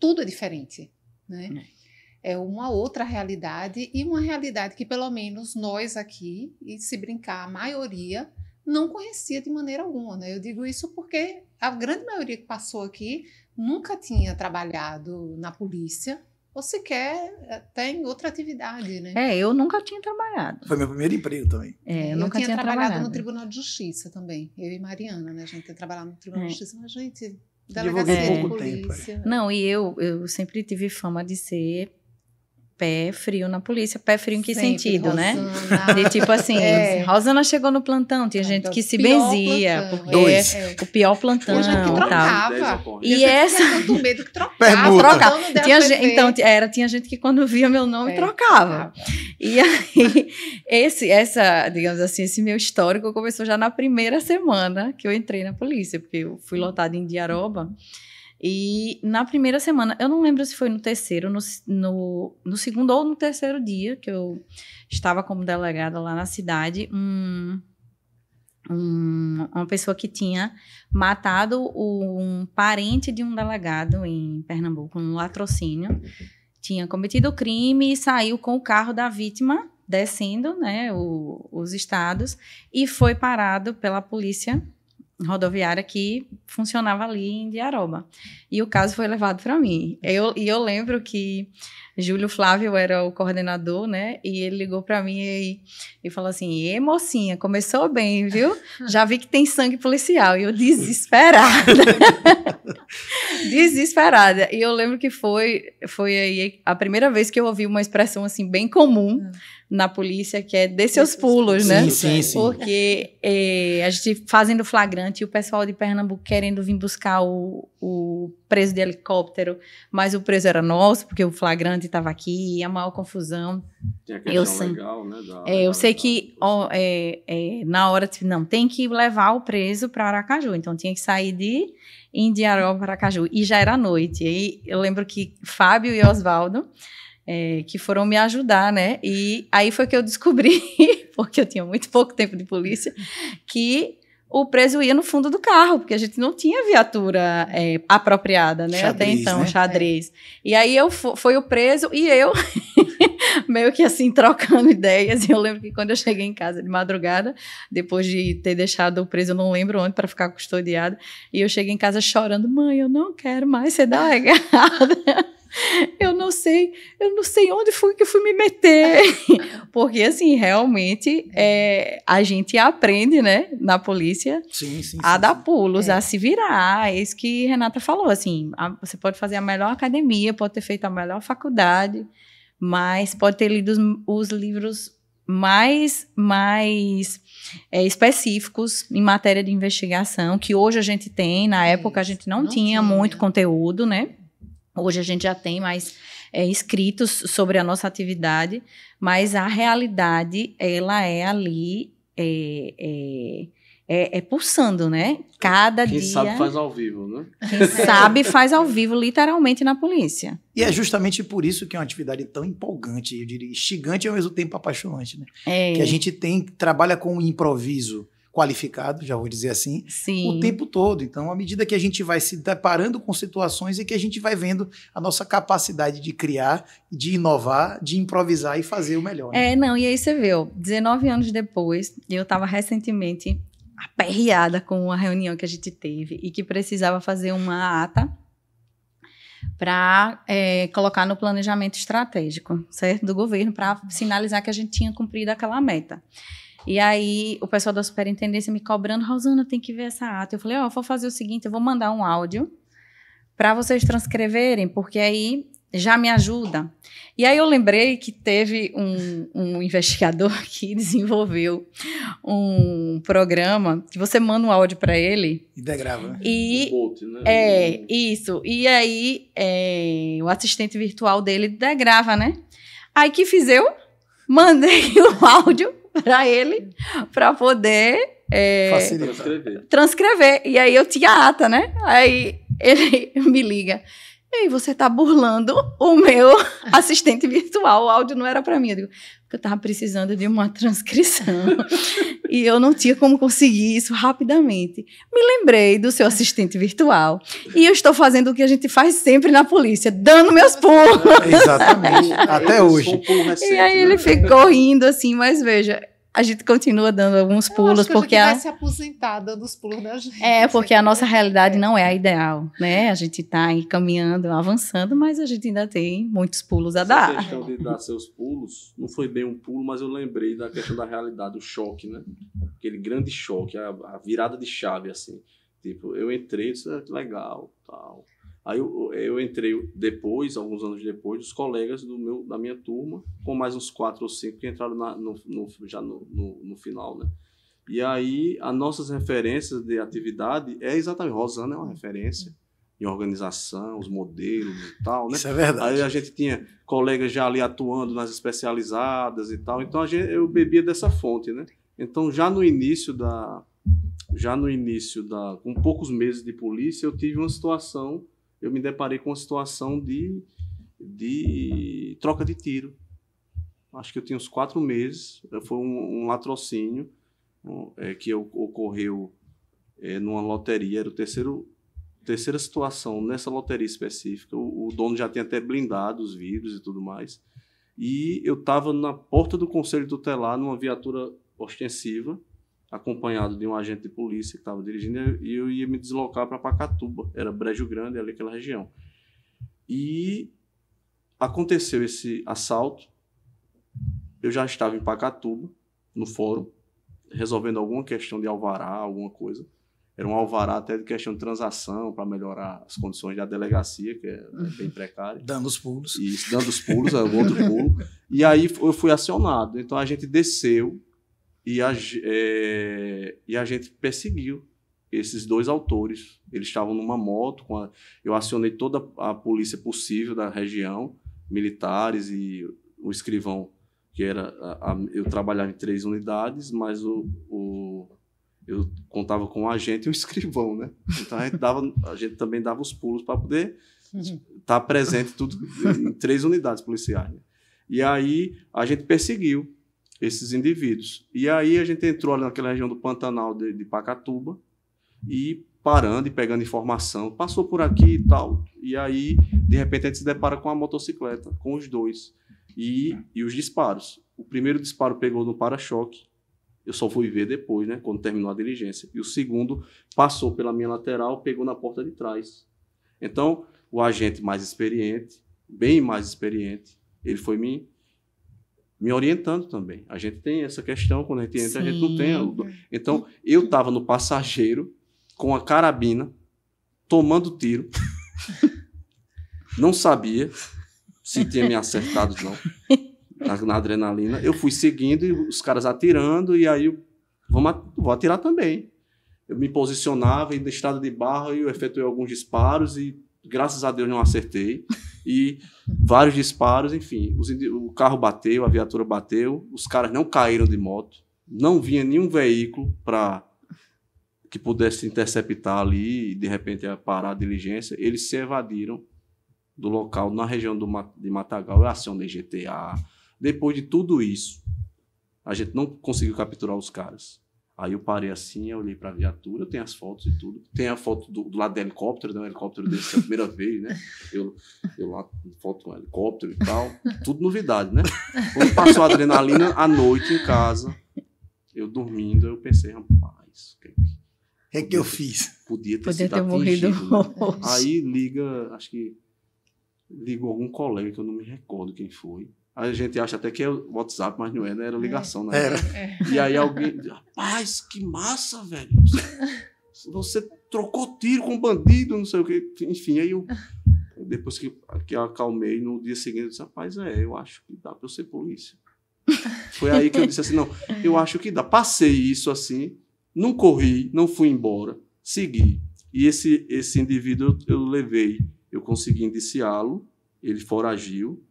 tudo é diferente, né? É uma outra realidade e uma realidade que pelo menos nós aqui, e se brincar, a maioria não conhecia de maneira alguma, né? Eu digo isso porque a grande maioria que passou aqui nunca tinha trabalhado na polícia, ou sequer tem outra atividade, né? Eu nunca tinha trabalhado. Foi meu primeiro emprego também. Eu nunca tinha trabalhado no Tribunal de Justiça também. Eu e Mariana, né? A gente tinha trabalhado no Tribunal de Justiça, mas a gente, delegacia de polícia. Não, e eu sempre tive fama de ser pé frio na polícia. Pé frio em que sentido, Rosana, né? De tipo assim, Rosana chegou no plantão, tinha gente que se benzia, porque o pior plantão. Tinha gente que trocava. E essa tinha tanto medo que trocava. Tinha gente que quando via meu nome trocava. E aí, essa, digamos assim, esse meu histórico começou já na primeira semana que eu entrei na polícia, porque eu fui lotada em Indiaroba. E na primeira semana, eu não lembro se foi no terceiro, no segundo ou no terceiro dia que eu estava como delegada lá na cidade, uma pessoa que tinha matado um parente de um delegado em Pernambuco, um latrocínio, tinha cometido o crime e saiu com o carro da vítima, descendo, né, os estados, e foi parado pela polícia rodoviária que funcionava ali em Indiaroba. E o caso foi levado para mim. Eu lembro que Júlio Flávio era o coordenador, né? E ele ligou para mim e falou assim: mocinha, começou bem, viu? Já vi que tem sangue policial. E eu desesperada. Desesperada. E eu lembro que foi aí a primeira vez que eu ouvi uma expressão assim bem comum na polícia, que é dê seus pulos, né? Sim. Porque a gente fazendo flagrante e o pessoal de Pernambuco querendo vir buscar o preso de helicóptero, mas o preso era nosso, porque o flagrante estava aqui, e a maior confusão. Tem a questão legal, né? Eu sei que na hora, não, tem que levar o preso para Aracaju, então tinha que sair de Indiaroba para Aracaju, e já era noite. E aí eu lembro que Fábio e Oswaldo, que foram me ajudar, né? E aí foi que eu descobri, porque eu tinha muito pouco tempo de polícia, que o preso ia no fundo do carro, porque a gente não tinha viatura apropriada, né? Xadrez, até então, né? xadrez. E aí foi o preso e eu, meio que assim, trocando ideias. E eu lembro que quando eu cheguei em casa de madrugada, depois de ter deixado o preso, eu não lembro onde, para ficar custodiado, e eu cheguei em casa chorando, mãe, eu não quero mais ser delegada. Eu não sei onde foi que eu fui me meter. Porque, assim, realmente, a gente aprende, né, na polícia, Sim, a dar pulos, a se virar. É isso que Renata falou, assim, você pode fazer a melhor academia, pode ter feito a melhor faculdade, mas pode ter lido os livros mais específicos em matéria de investigação, que hoje a gente tem, na época a gente não tinha muito conteúdo, né? Hoje a gente já tem mais escritos sobre a nossa atividade, mas a realidade, ela é ali, pulsando, né? Cada dia... Quem sabe faz ao vivo, né? Quem sabe faz ao vivo, literalmente, na polícia. E é justamente por isso que é uma atividade tão empolgante, eu diria, instigante e ao mesmo tempo apaixonante, né? Que a gente trabalha com um improviso qualificado, já vou dizer assim, Sim. o tempo todo. Então, à medida que a gente vai se deparando com situações e que a gente vai vendo a nossa capacidade de criar, de inovar, de improvisar e fazer o melhor. Né? E aí você vê, 19 anos depois, eu estava recentemente aperreada com uma reunião que a gente teve e que precisava fazer uma ata para colocar no planejamento estratégico, certo? Do governo, para sinalizar que a gente tinha cumprido aquela meta. E aí, o pessoal da superintendência me cobrando, Rosana, tem que ver essa ata. Eu falei, eu vou fazer o seguinte, eu vou mandar um áudio para vocês transcreverem, porque aí já me ajuda. E aí eu lembrei que teve um investigador que desenvolveu um programa que você manda um áudio para ele. E degrava, né? Isso. E aí, o assistente virtual dele degrava, né? Aí que fiz eu? Mandei o áudio para ele, para poder transcrever. E aí eu tinha a ata, né? Aí ele me liga. Ei, você tá burlando o meu assistente virtual. O áudio não era para mim. Eu digo, porque eu tava precisando de uma transcrição. E eu não tinha como conseguir isso rapidamente. Me lembrei do seu assistente virtual. E eu estou fazendo o que a gente faz sempre na polícia, dando meus pulos. Exatamente. Até hoje. E aí ele ficou rindo assim, mas veja, a gente continua dando alguns pulos, porque a gente vai se aposentar dando os pulos da gente. Porque a nossa realidade não é a ideal, né? A gente está aí caminhando, avançando, mas a gente ainda tem muitos pulos a dar. A questão de dar seus pulos, não foi bem um pulo, mas eu lembrei da questão da realidade, o choque, né? Aquele grande choque, a virada de chave, assim. Tipo, eu entrei, isso é legal, tal. Aí eu entrei depois, alguns anos depois, os colegas da minha turma, com mais uns 4 ou 5 que entraram já no final, né? E aí, as nossas referências de atividade exatamente, Rosana é uma referência em organização, os modelos e tal, né? Isso é verdade. Aí a gente tinha colegas já ali atuando nas especializadas e tal, então eu bebia dessa fonte, né? Então, já no início com poucos meses de polícia, eu me deparei com uma situação de troca de tiro. Acho que eu tinha uns 4 meses, foi um latrocínio que ocorreu numa loteria, era a terceira situação nessa loteria específica, o dono já tinha até blindado os vidros e tudo mais, e eu estava na porta do Conselho Tutelar, numa viatura ostensiva, acompanhado de um agente de polícia que estava dirigindo, e eu ia me deslocar para Pacatuba, era Brejo Grande, ali aquela região. E aconteceu esse assalto, eu já estava em Pacatuba, no fórum, resolvendo alguma questão de alvará, alguma coisa. Era um alvará até de questão de transação, para melhorar as condições da delegacia, que é bem precária. Dando os pulos. Isso, dando os pulos, é outro pulo. E aí eu fui acionado, então a gente desceu, e a gente perseguiu esses 2 autores. Eles estavam numa moto. Eu acionei toda a polícia possível da região, militares e o escrivão, que era... eu trabalhava em 3 unidades, mas eu contava com o agente e o escrivão, né? Então a gente também dava os pulos para poder estar presente tudo em 3 unidades policiais. Né? E aí a gente perseguiu. esses indivíduos. E aí a gente entrou ali naquela região do Pantanal de Pacatuba e parando e pegando informação, passou por aqui e tal, e aí de repente a gente se depara com a motocicleta, com os dois, e os disparos. O primeiro disparo pegou no para-choque, eu só fui ver depois, né, quando terminou a diligência, e o segundo passou pela minha lateral, pegou na porta de trás. Então, o agente mais experiente, bem mais experiente, ele foi me orientando também. A gente tem essa questão, quando a gente entra, a gente não tem... Então, eu estava no passageiro, com a carabina, tomando tiro. Não sabia se tinha me acertado não, na adrenalina. Eu fui seguindo e os caras atirando, e aí vou atirar também. Eu me posicionava em estrada de barro e eu efetuei alguns disparos e, graças a Deus, não acertei. E vários disparos, enfim. O carro bateu, a viatura bateu, os caras não caíram de moto, não vinha nenhum veículo que pudesse interceptar ali e, de repente, parar a diligência. Eles se evadiram do local, na região de Matagal, a ação da GTA. Depois de tudo isso, a gente não conseguiu capturar os caras. Aí eu parei assim, eu olhei para a viatura, tem as fotos e tudo. Tem a foto do lado do helicóptero, né? Um helicóptero desse é a primeira vez, né? Eu lá, foto com um helicóptero e tal. Tudo novidade, né? Quando passou a adrenalina, à noite em casa, eu dormindo, eu pensei, rapaz, o que eu fiz? Podia ter morrido. Né? Aí ligou algum colega que eu não me recordo quem foi. A gente acha até que é o WhatsApp, mas não é, né? Era ligação, né? E aí alguém diz, rapaz, que massa, velho. Você trocou tiro com um bandido, não sei o quê. Enfim, aí depois que eu acalmei, no dia seguinte, eu disse, rapaz, eu acho que dá para eu ser polícia. Foi aí que eu disse assim, não, eu acho que dá. Passei isso assim, não corri, não fui embora, segui. E esse indivíduo eu levei, eu consegui indiciá-lo, ele foragiu,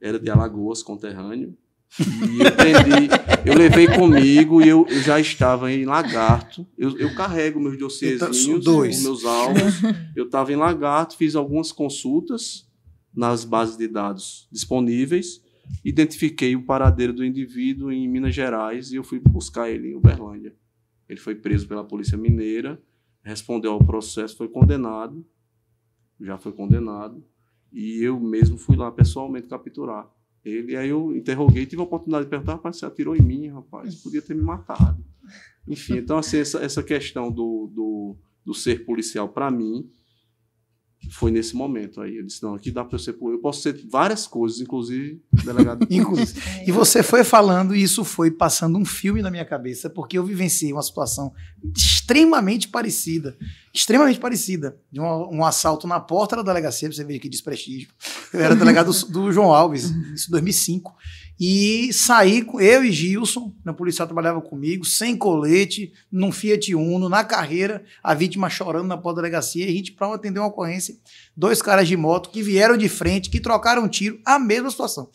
era de Alagoas, conterrâneo, e eu levei comigo e eu já estava em Lagarto. Eu carrego meus dossiezinhos, meus alvos. Eu estava em Lagarto, fiz algumas consultas nas bases de dados disponíveis, identifiquei o paradeiro do indivíduo em Minas Gerais e eu fui buscar ele em Uberlândia. Ele foi preso pela Polícia Mineira, respondeu ao processo, foi condenado, já foi condenado. E eu mesmo fui lá pessoalmente capturar ele. Aí eu interroguei, tive a oportunidade de perguntar, rapaz, você atirou em mim, rapaz, podia ter me matado. Enfim, então assim, essa questão do ser policial, para mim, foi nesse momento aí. Eu disse, não, aqui dá para eu ser policial. Eu posso ser várias coisas, inclusive delegado. E você foi falando, e isso foi passando um filme na minha cabeça, porque eu vivenciei uma situação extremamente parecida, de um assalto na porta da delegacia, pra você ver que desprestígio. Eu era delegado do João Alves, isso em 2005, e saí, eu e Gilson, o policial trabalhava comigo, sem colete, num Fiat Uno, na carreira, a vítima chorando na porta da delegacia, e a gente, para atender uma ocorrência, 2 caras de moto que vieram de frente, que trocaram um tiro, a mesma situação.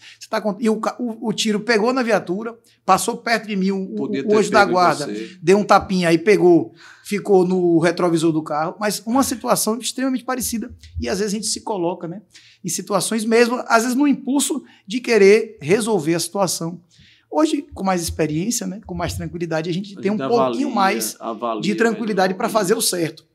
E o tiro pegou na viatura, passou perto de mim, o anjo da guarda deu um tapinha aí, pegou, ficou no retrovisor do carro, mas uma situação extremamente parecida, e às vezes a gente se coloca, né, em situações mesmo, às vezes no impulso de querer resolver a situação. Hoje, com mais experiência, né, com mais tranquilidade, a gente tem um pouquinho mais de tranquilidade para fazer o certo.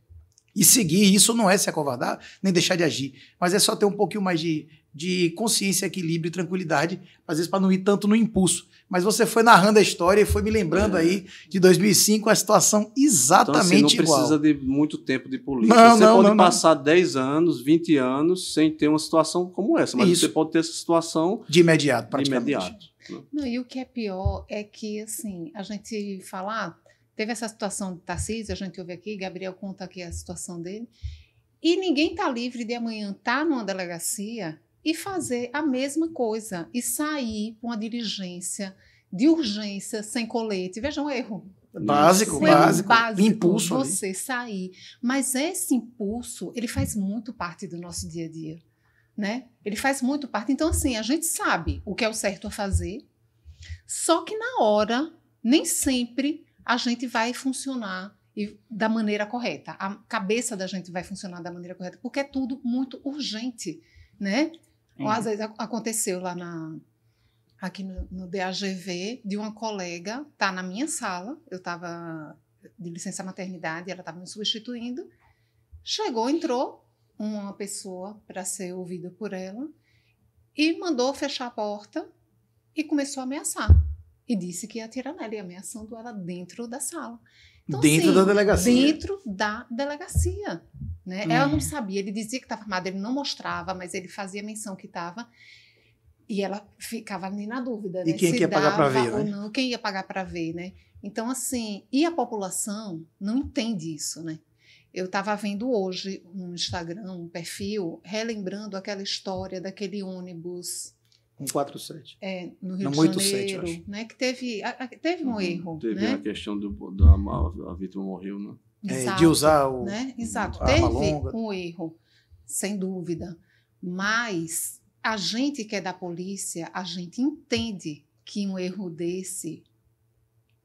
E seguir, isso não é se acovardar, nem deixar de agir, mas é só ter um pouquinho mais de consciência, equilíbrio e tranquilidade, às vezes para não ir tanto no impulso. Mas você foi narrando a história e foi me lembrando aí de 2005, a situação exatamente então, assim, não igual. Não precisa de muito tempo de polícia. Você pode passar 10 anos, 20 anos sem ter uma situação como essa, mas você pode ter essa situação de imediato, praticamente. Não, e o que é pior é que, assim, a gente fala... Teve essa situação de Tarcísio, a gente ouve aqui, Gabriel conta aqui a situação dele, e ninguém está livre de amanhã estar numa delegacia e fazer a mesma coisa, e sair com uma diligência de urgência sem colete. Veja um erro. Básico. Impulso. Você ali sair. Mas esse impulso, ele faz muito parte do nosso dia a dia, né? Ele faz muito parte. Então, assim, a gente sabe o que é o certo a fazer, só que na hora, nem sempre a gente vai funcionar da maneira correta. A cabeça da gente vai funcionar da maneira correta, porque é tudo muito urgente, né? Ou às vezes aconteceu lá aqui no DAGV, de uma colega, tá na minha sala, eu estava de licença maternidade, ela estava me substituindo, entrou uma pessoa para ser ouvida por ela e mandou fechar a porta e começou a ameaçar. E disse que ia atirar nela, e ameaçando ela dentro da sala. Então, dentro assim, da delegacia. Dentro da delegacia. Né? Ela não sabia, ele dizia que estava armado, ele não mostrava, mas ele fazia menção que estava. E ela ficava ali na dúvida, E né? quem Se que ia pagar para dava ver, ou né? não, quem ia pagar para ver, né? Então, assim, e a população não entende isso, né? Eu estava vendo hoje no Instagram um perfil relembrando aquela história daquele ônibus 147. no Rio Não, de 187, Janeiro, eu acho. né? Que teve um erro, Teve né? a questão a vítima morreu, né? De usar o, né? Exato. a arma Teve longa. um erro, sem dúvida. Mas a gente que é da polícia, a gente entende que um erro desse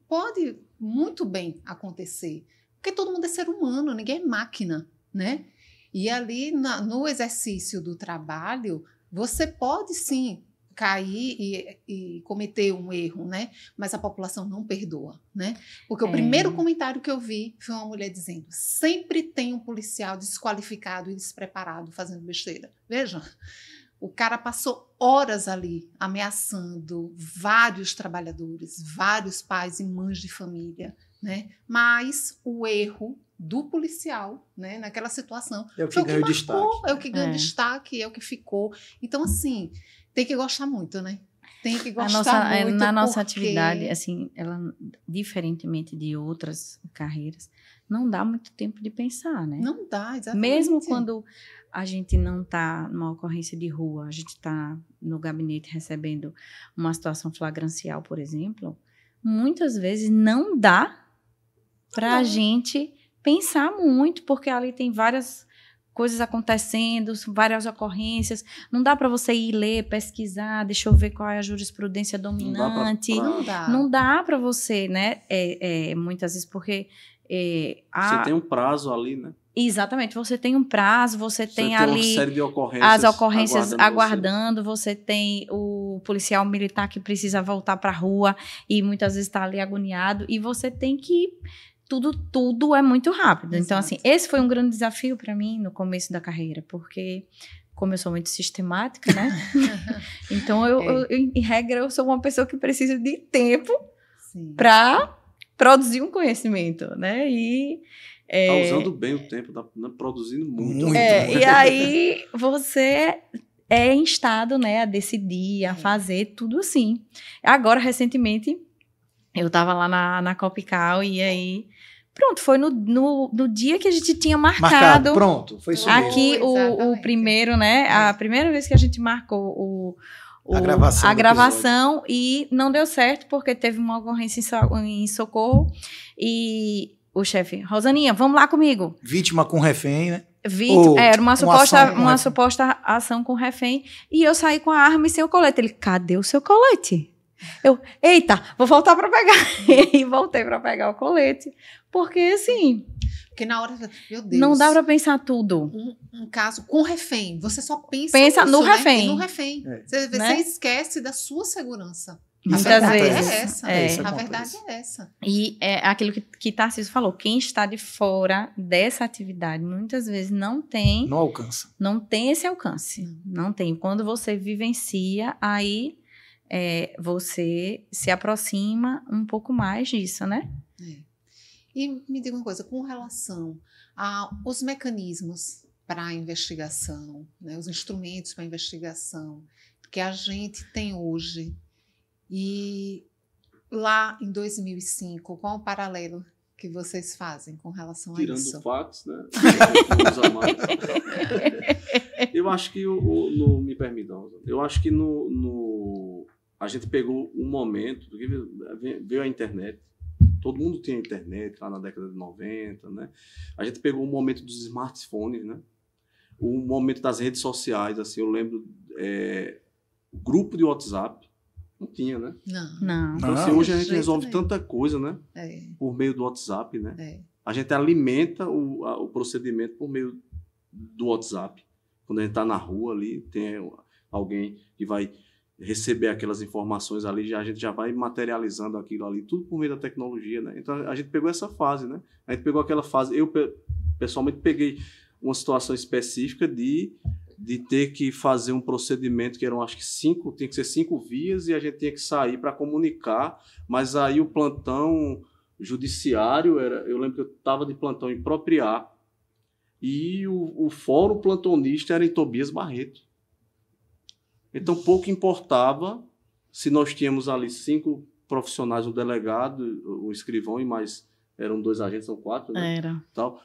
pode muito bem acontecer. Porque todo mundo é ser humano, ninguém é máquina, né? E ali no exercício do trabalho, você pode sim cair e cometer um erro, né? Mas a população não perdoa, né? Porque o primeiro comentário que eu vi foi uma mulher dizendo: sempre tem um policial desqualificado e despreparado fazendo besteira. Veja, o cara passou horas ali ameaçando vários trabalhadores, vários pais e mães de família, né? Mas o erro do policial, né, naquela situação, É o que foi ganhou marcou, destaque. é o que ganhou destaque, é o que ficou. Então, assim, tem que gostar muito, né? Tem que gostar muito. Na nossa atividade, assim, ela, diferentemente de outras carreiras, não dá muito tempo de pensar, né? Não dá, exatamente. Mesmo quando a gente não está numa ocorrência de rua, a gente está no gabinete recebendo uma situação flagrancial, por exemplo, muitas vezes não dá para a gente pensar muito, porque ali tem várias coisas acontecendo, várias ocorrências. Não dá para você ir ler, pesquisar, deixa eu ver qual é a jurisprudência dominante. Não dá para você, né? Muitas vezes, porque... você tem um prazo ali, né? Exatamente, você tem um prazo, você tem ali uma série de ocorrências, as ocorrências aguardando, você tem o policial militar que precisa voltar para a rua e muitas vezes está ali agoniado, e você tem que... Tudo é muito rápido. Exato. Então, assim, esse foi um grande desafio para mim no começo da carreira, porque como eu sou muito sistemática, né? Então, em regra, eu sou uma pessoa que precisa de tempo para produzir um conhecimento, né? E... Tá usando bem o tempo, tá produzindo muito. E aí você é instado, né, a decidir, a fazer tudo assim. Agora, recentemente, eu estava lá na Copical e aí... Pronto, foi no dia que a gente tinha marcado. Pronto, foi isso aqui mesmo. o primeiro, né? A primeira vez que a gente marcou a gravação e não deu certo porque teve uma ocorrência em Socorro e o chefe, Rosaninha, vamos lá comigo. Vítima com refém, né? Era uma suposta ação com refém e eu saí com a arma e sem o colete. Ele, cadê o seu colete? Eu, eita, vou voltar para pegar. E voltei para pegar o colete. Porque, assim... Porque na hora... Meu Deus. Não dá para pensar tudo. Um caso com refém. Você só pensa nisso, no refém. No refém. Você esquece da sua segurança. Muitas vezes. É essa. A verdade é essa. E é aquilo que Tarcísio falou. Quem está de fora dessa atividade, muitas vezes não tem... Não alcança. Não tem esse alcance. Não tem. Quando você vivencia, aí... você se aproxima um pouco mais disso, né? E me diga uma coisa, com relação aos mecanismos para a investigação, né, os instrumentos para a investigação que a gente tem hoje, e lá em 2005, qual o paralelo que vocês fazem com relação a isso? Tirando o fax, né? Eu acho que me permitam, eu acho que a gente pegou um momento, porque veio a internet, todo mundo tinha internet lá na década de 90, né? A gente pegou o momento dos smartphones, né? O momento das redes sociais, assim, eu lembro, o grupo de WhatsApp, não tinha, né? Não. Então, assim, hoje a gente resolve tanta coisa, né? Por meio do WhatsApp, né? A gente alimenta o procedimento por meio do WhatsApp. Quando a gente está na rua ali, tem alguém que vai receber aquelas informações ali, a gente já vai materializando aquilo ali, tudo por meio da tecnologia, né? Então a gente pegou essa fase, né? A gente pegou aquela fase, eu pessoalmente peguei uma situação específica de ter que fazer um procedimento que eram, acho que tinha que ser 5 vias, e a gente tinha que sair para comunicar, mas aí o plantão judiciário, eu lembro que eu estava de plantão em Propriá, e o fórum plantonista era em Tobias Barreto. Então pouco importava se nós tínhamos ali 5 profissionais, um delegado, um escrivão, e mais, eram 2 agentes, são 4, né? Era. Tal.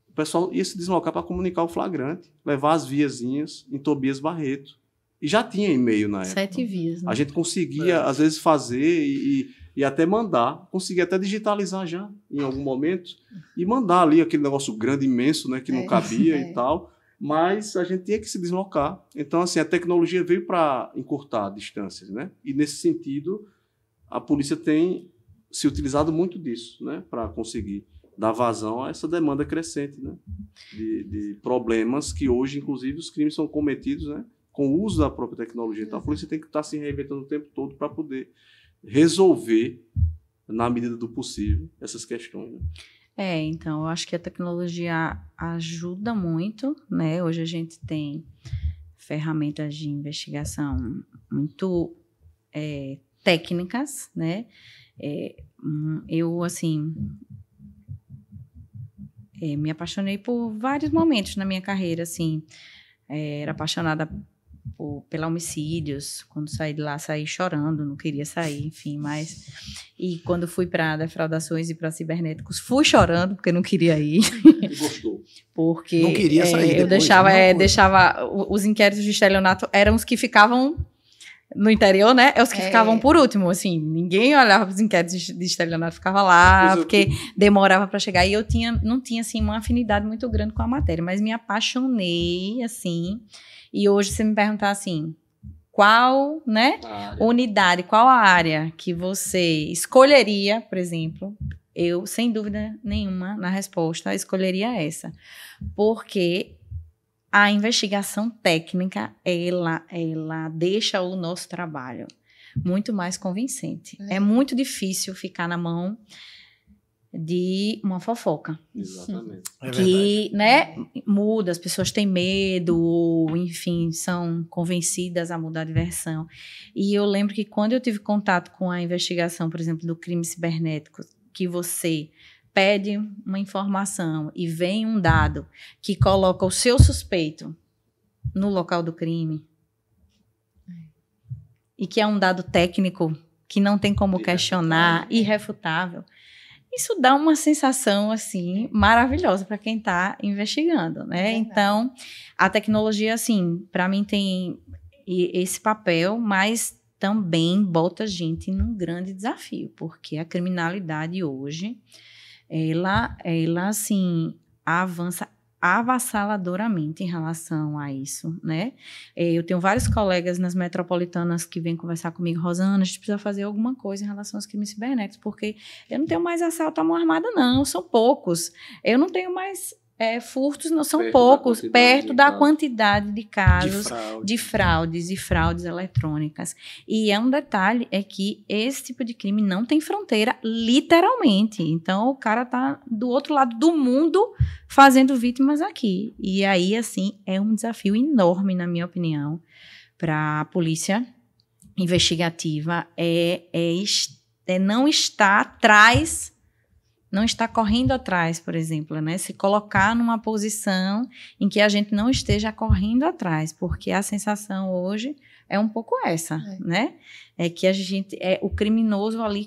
O pessoal ia se deslocar para comunicar o flagrante, levar as viazinhas em Tobias Barreto. E já tinha e-mail na época. 7 vias, né? A gente conseguia, às vezes, fazer e até mandar. Conseguia até digitalizar já, em algum momento, e mandar ali aquele negócio grande, imenso, né, que não cabia e tal. Mas a gente tinha que se deslocar. Então, assim, a tecnologia veio para encurtar distâncias, né? E, nesse sentido, a polícia tem se utilizado muito disso, né, para conseguir dar vazão a essa demanda crescente, né, de problemas que hoje, inclusive, os crimes são cometidos, né, com o uso da própria tecnologia. Então, a polícia tem que estar se reinventando o tempo todo para poder resolver, na medida do possível, essas questões, né? Então, eu acho que a tecnologia ajuda muito, né? Hoje a gente tem ferramentas de investigação muito técnicas, né? Eu, assim, me apaixonei por vários momentos na minha carreira, assim. Era apaixonada pela homicídios. Quando saí de lá, saí chorando, não queria sair, enfim, mas... E quando fui para defraudações e para cibernéticos, fui chorando, porque não queria ir. E gostou. Porque não queria sair eu depois, deixava os inquéritos de estelionato eram os que ficavam no interior, né? Os que ficavam por último, assim, ninguém olhava para os inquéritos de estelionato, ficava lá, porque demorava para chegar, e eu não tinha, assim, uma afinidade muito grande com a matéria, mas me apaixonei, assim, e hoje você me perguntar, assim, qual, né, unidade, qual a área que você escolheria, por exemplo, eu, sem dúvida nenhuma, na resposta, escolheria essa, porque a investigação técnica, ela deixa o nosso trabalho muito mais convincente. É muito difícil ficar na mão de uma fofoca. Exatamente. Que, né, muda, as pessoas têm medo, ou, enfim, são convencidas a mudar de versão. E eu lembro que quando eu tive contato com a investigação, por exemplo, do crime cibernético, que você pede uma informação e vem um dado que coloca o seu suspeito no local do crime, e que é um dado técnico que não tem como questionar, irrefutável, isso dá uma sensação, assim, maravilhosa para quem está investigando, né? Então, a tecnologia, assim, para mim tem esse papel, mas também bota a gente num grande desafio, porque a criminalidade hoje, ela assim, avança avassaladoramente em relação a isso, né? Eu tenho vários colegas nas metropolitanas que vêm conversar comigo, Rosana, a gente precisa fazer alguma coisa em relação aos crimes cibernéticos, porque eu não tenho mais assalto à mão armada, não, são poucos. Eu não tenho mais furtos, não são poucos, perto da quantidade de casos de fraudes e fraudes eletrônicas. E um detalhe é que esse tipo de crime não tem fronteira, literalmente. Então, o cara tá do outro lado do mundo fazendo vítimas aqui. E aí, assim, é um desafio enorme, na minha opinião, para a polícia investigativa, não estar atrás, não está correndo atrás, por exemplo, né? Se colocar numa posição em que a gente não esteja correndo atrás, porque a sensação hoje é um pouco essa, né? É que a gente o criminoso ali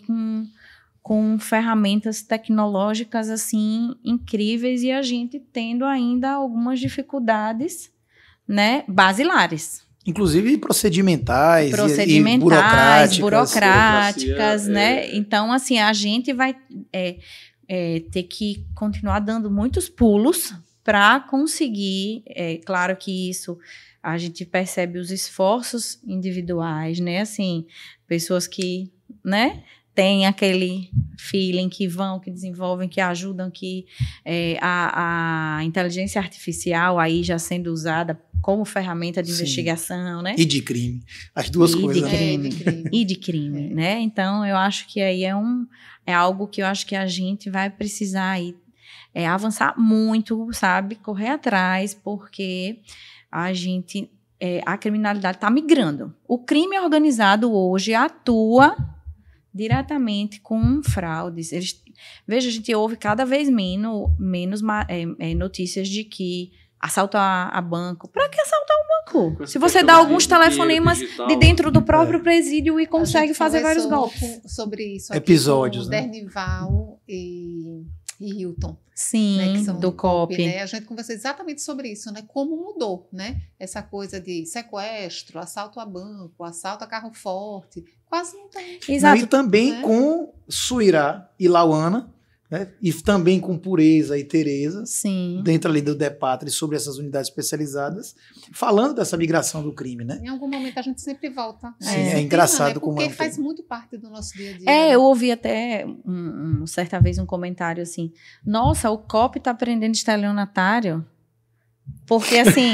com ferramentas tecnológicas assim incríveis e a gente tendo ainda algumas dificuldades, né, basilares. Inclusive procedimentais e burocráticas, né? Então, assim, a gente vai ter que continuar dando muitos pulos para conseguir, claro que isso, a gente percebe os esforços individuais, né? Assim, pessoas que, né, têm aquele feeling, que vão, que desenvolvem, que ajudam, que a inteligência artificial aí já sendo usada como ferramenta de Sim. investigação, né? E de crime. As duas coisas. De crime. E de crime, né? Então, eu acho que aí é algo que eu acho que a gente vai precisar aí, avançar muito, sabe? Correr atrás, porque a criminalidade está migrando. O crime organizado hoje atua diretamente com fraudes. Veja, a gente ouve cada vez menos notícias de que assalto a banco. Para que assaltar um banco? Se você dá alguns telefonemas de dentro do próprio presídio e consegue fazer vários golpes. Sobre isso aqui, Episódios, com né? Dernival e Hilton. Sim, Né, que são do COP. né? A gente conversou exatamente sobre isso, né? Como mudou, né? Essa coisa de sequestro, assalto a banco, assalto a carro forte, quase não tem. Exato. E também né? com Suirá e Lauana, né? E também com Pureza e Tereza, Sim. dentro ali do DEPATRE, sobre essas unidades especializadas, falando dessa migração do crime, né? Em algum momento a gente sempre volta. Sim, é engraçado né? como Porque é um faz tema. muito parte do nosso dia a dia. Eu ouvi até certa vez um comentário assim: nossa, o COP está prendendo estelionatário. Porque, assim,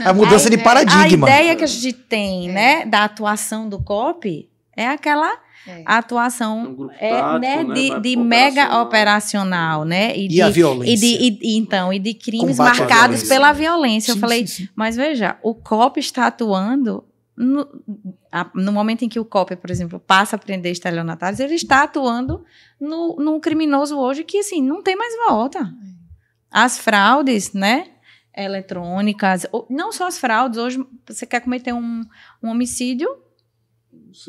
A mudança de paradigma. a ideia que a gente tem, né, da atuação do COP é aquela atuação grupo tático, né, né, de mega operacional, né? E a violência. E de crimes Combate à marcados violência. pela violência. Eu Sim, falei, sim, sim. mas veja, o COP está atuando no momento em que o COP, por exemplo, passa a prender estelionatários, ele está atuando no criminoso hoje que, assim, não tem mais volta. As fraudes, né, eletrônicas, não só as fraudes, hoje você quer cometer um homicídio,